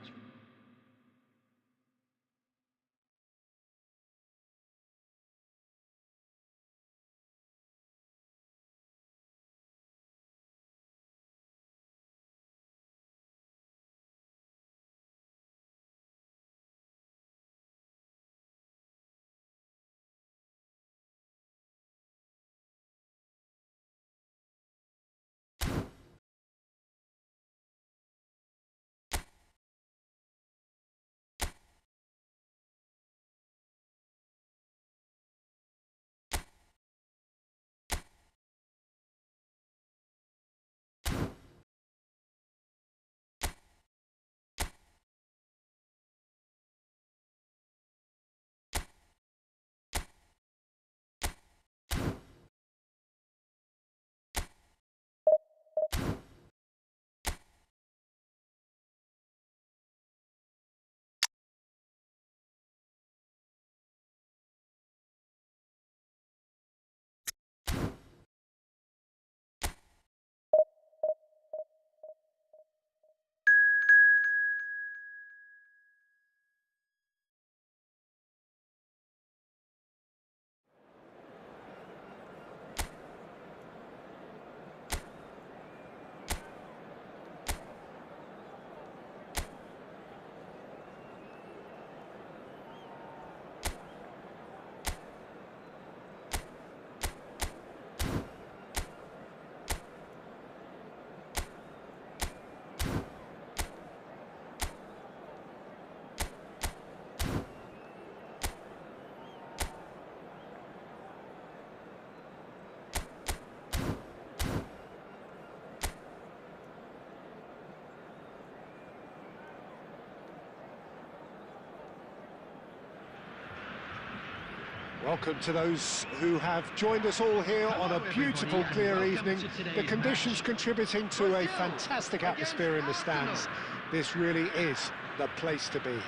A: Welcome to those who have joined us all here on a beautiful, clear evening. The conditions contributing to a fantastic atmosphere in the stands. This really is the place to be.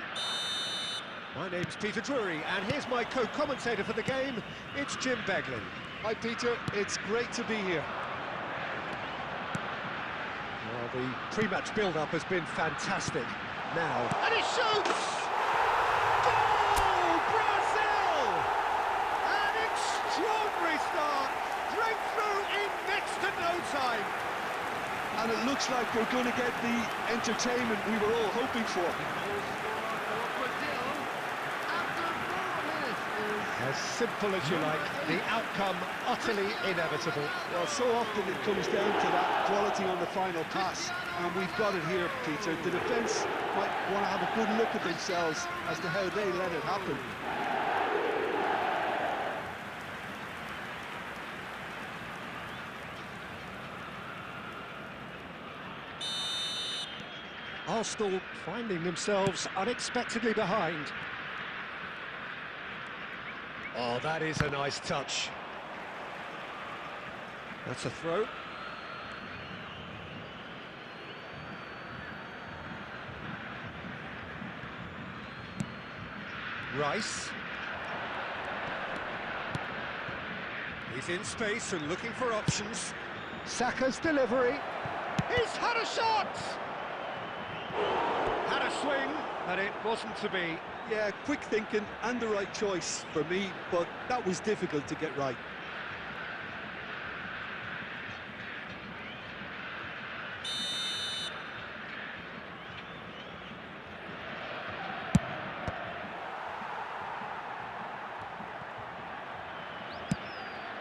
C: My name's Peter Drury, and here's my co-commentator for the game. It's Jim Beglin.
B: Hi, Peter. It's great to be here.
A: Well, the pre-match build-up has been fantastic. Now...
C: And he shoots! Goal! Brazil! An extraordinary start! Breakthrough in next to no time!
B: And it looks like we're going to get the entertainment we were all hoping for.
A: As simple as you like, the outcome utterly inevitable.
B: Well, so often it comes down to that quality on the final pass, and we've got it here, Peter. The defence might want to have a good look at themselves as to how they let it happen.
A: Arsenal finding themselves unexpectedly behind. Oh, that is a nice touch. That's a throw. Rice. He's in space and looking for options. Saka's delivery.
C: He's had a shot! Had a swing, but it wasn't to be.
B: Yeah, quick thinking and the right choice for me, but that was difficult to get right.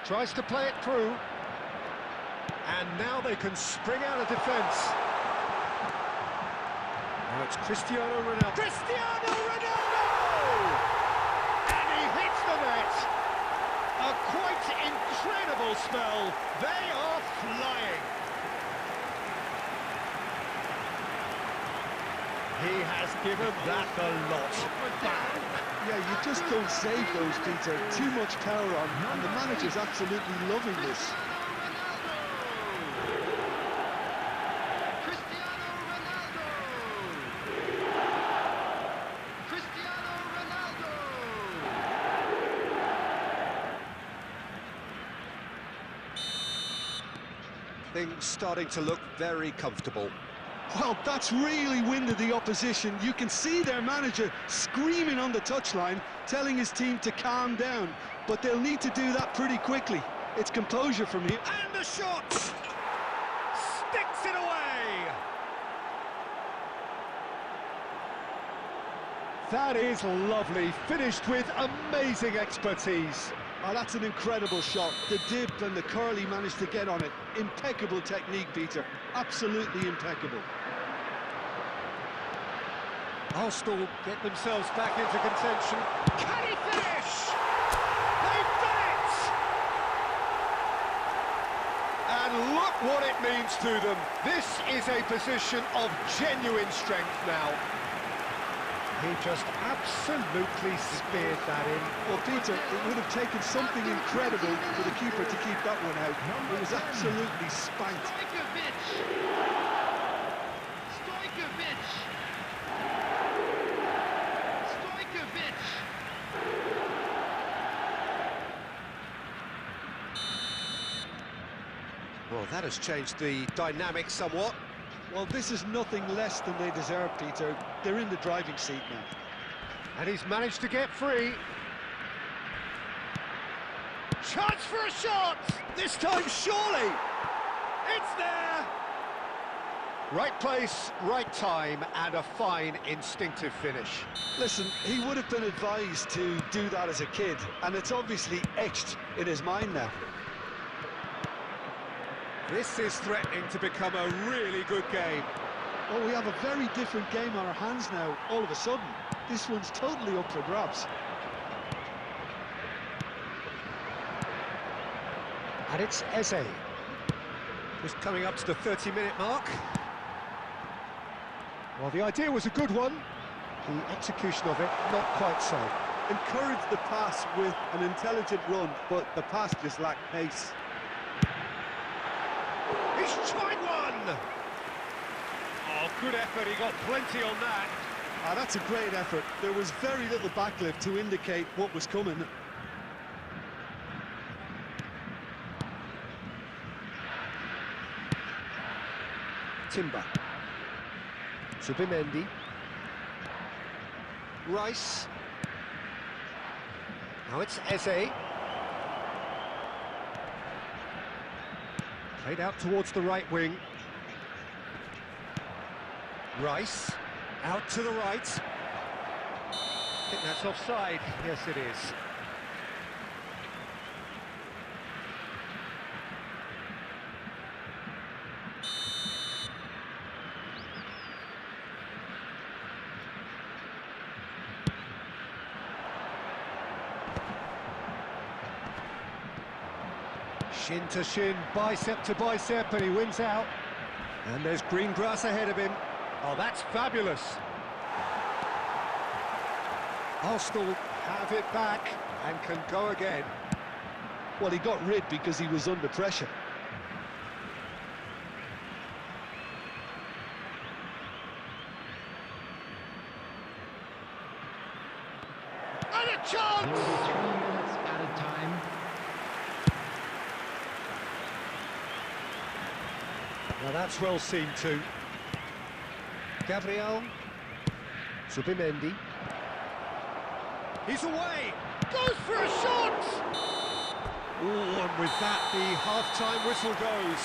A: Tries to play it through. And now they can spring out of defence. Now it's Cristiano Ronaldo.
C: Cristiano Ronaldo! And he hits the net. A quite incredible spell. They are flying. He has given that the lot. Bang.
B: Yeah, you just don't save those, Peter. Too much power on, and the manager's absolutely loving this.
A: Things starting to look very comfortable.
B: Well, that's really winded the opposition. You can see their manager screaming on the touchline, telling his team to calm down. But they'll need to do that pretty quickly. It's composure from here.
C: And the shot! Sticks it away!
A: That is lovely, finished with amazing expertise.
B: Oh, that's an incredible shot. The dip and the curl he managed to get on it. Impeccable technique, Peter. Absolutely impeccable.
A: Arsenal get themselves back into contention.
C: Can he finish? They've done it!
A: And look what it means to them. This is a position of genuine strength now. He just absolutely speared that in.
B: Well, Peter, it would have taken something incredible for the keeper to keep that one out. It was absolutely spanked.
A: Well, that has changed the dynamic somewhat.
B: Well, this is nothing less than they deserve, Peter. They're in the driving seat now.
A: And he's managed to get free.
C: Chance for a shot! This time, surely! It's there!
A: Right place, right time, and a fine instinctive finish.
B: Listen, he would have been advised to do that as a kid, and it's obviously etched in his mind now.
A: This is threatening to become a really good game.
B: Oh, we have a very different game on our hands now, all of a sudden. This one's totally up for grabs.
A: And it's Eze. Just coming up to the 30-minute mark. Well, the idea was a good one. The execution of it, not quite so.
B: encouraged the pass with an intelligent run, but the pass just lacked pace.
C: He's tried one! Oh, good effort, he got plenty on that.
B: Ah, that's a great effort. There was very little backlift to indicate what was coming.
A: Timber. Subimendi. Rice. Now it's Eze. Played out towards the right wing. Rice. Out to the right. I think that's offside. Yes, it is. Shin to shin, bicep to bicep, and he wins out. And there's green grass ahead of him. Oh, that's fabulous. Arsenal have it back and can go again.
B: Well, he got rid because he was under pressure.
C: And a
D: There will
C: chance!
D: be 3 minutes added time.
A: Now that's well seen too. Gabriel. Subimendi. He's away.
C: Goes for a shot!
A: Ooh, and with that, the half-time whistle goes.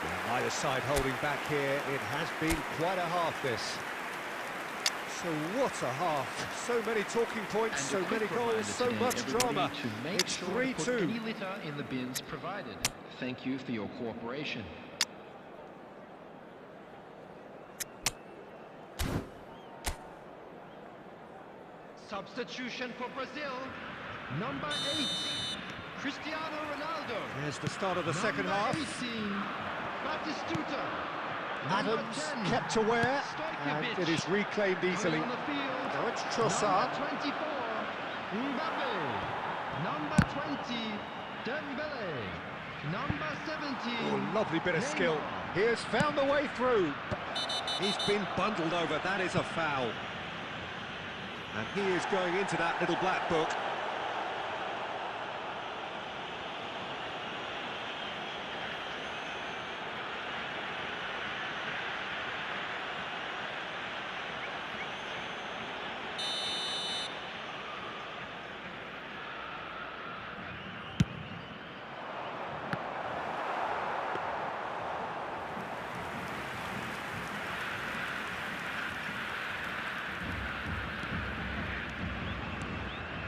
A: Well, either side holding back here. It has been quite a half, this. So what a half. So many talking points, so many goals, so much drama.
F: To make
A: It's
F: sure to put
A: 3-2.
F: any litter in the bins provided. Thank you for your cooperation.
D: Substitution for Brazil. Number 8, Cristiano Ronaldo.
A: There's the start of the second half.
D: Number 18, Batistuta. Number
A: Adams
D: 10,
A: kept aware, and
D: Stojkovic.
A: it is reclaimed easily.
D: Coming on the field.
A: Now it's Trossard.
D: Number 24, Mbappe. Number 20, Dembele. Number 17.
A: Oh, lovely bit of skill.
D: Neymar.
A: He has found the way through. He's been bundled over. That is a foul. And he is going into that little black book.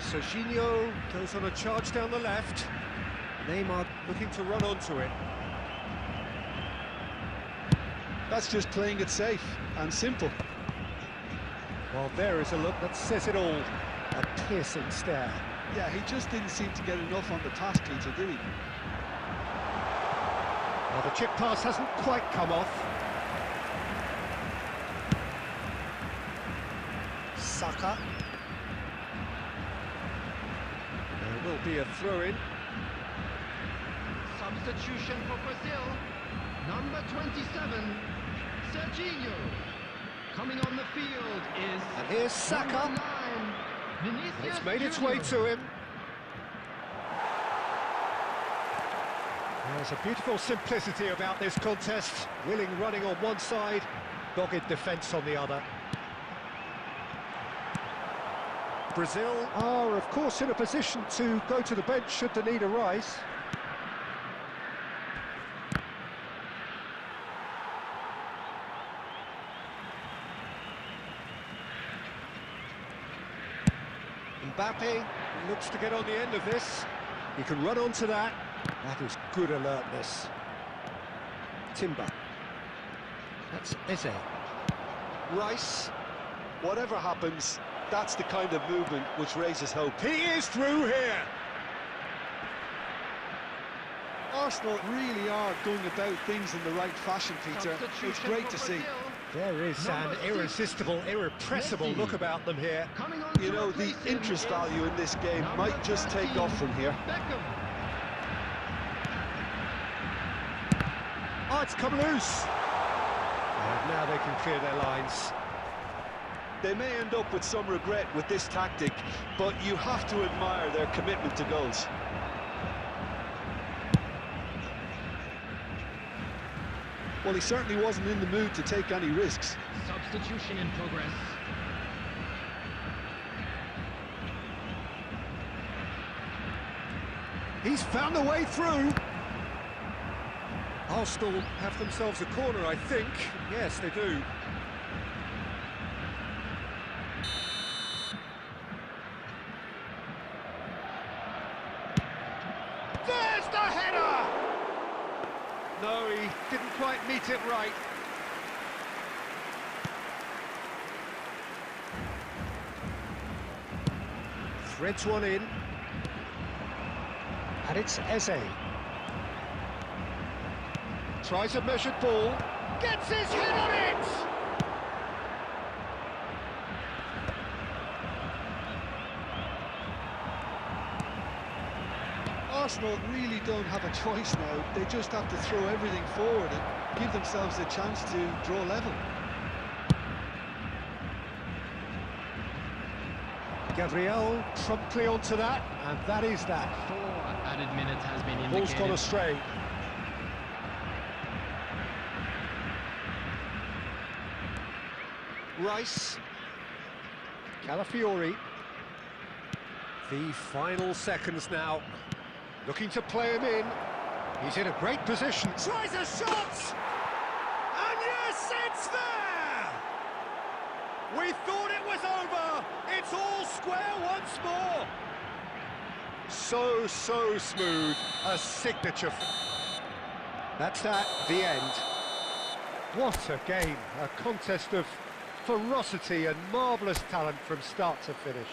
A: Serginho goes on a charge down the left. Neymar looking to run onto it.
B: That's just playing it safe and simple.
A: Well, there is a look that says it all. A piercing stare.
B: Yeah, he just didn't seem to get enough on the pass, Peter, did he?
A: Well, the chip pass hasn't quite come off. Saka. There will be a throw-in.
D: Substitution for Brazil. Number 27, Serginho. Coming on the field is
A: And here's Saka.
D: number 9, Vinicius
A: It's made its
D: Junior.
A: way to him. There's a beautiful simplicity about this contest. Willing running on one side, dogged defence on the other. Brazil are, of course, in a position to go to the bench should the need arise. Mbappe looks to get on the end of this. He can run onto that. That is good alertness. Timber. That's Eze. Rice.
B: Whatever happens, that's the kind of movement which raises hope.
A: He is through here.
B: Arsenal really are going about things in the right fashion, Peter. It's
D: Substitution
B: great
D: for
B: to see.
D: Brazil.
A: There is an irresistible, irrepressible look about them here.
D: Coming on
B: You
D: to
B: know, the
D: replace him
B: interest
D: is
B: value in this game
D: number
B: might just take
D: 13,
B: off from here.
D: Beckham.
A: Oh, it's come loose. And now they can clear their lines.
B: They may end up with some regret with this tactic, but you have to admire their commitment to goals. Well, he certainly wasn't in the mood to take any risks.
D: Substitution in progress.
A: He's found a way through. Arsenal have themselves a corner, I think. Yes, they do. There's the header! No, he didn't quite meet it right. Threads one in. And it's Eze. Tries a measured ball. Gets his head on it!
B: Arsenal really don't have a choice now. They just have to throw everything forward and give themselves a chance to draw level.
A: Gabriel promptly onto that, and that is that.
D: 4 added minutes has been
A: Ball's
D: indicated.
A: gone astray. Rice. Calafiori. The final seconds now. Looking to play him in. He's in a great position. Tries a shot! And yes, it's there! We thought it was over. It's all square once more. So smooth. A signature. That's that, the end. What a game. A contest of ferocity and marvellous talent from start to finish.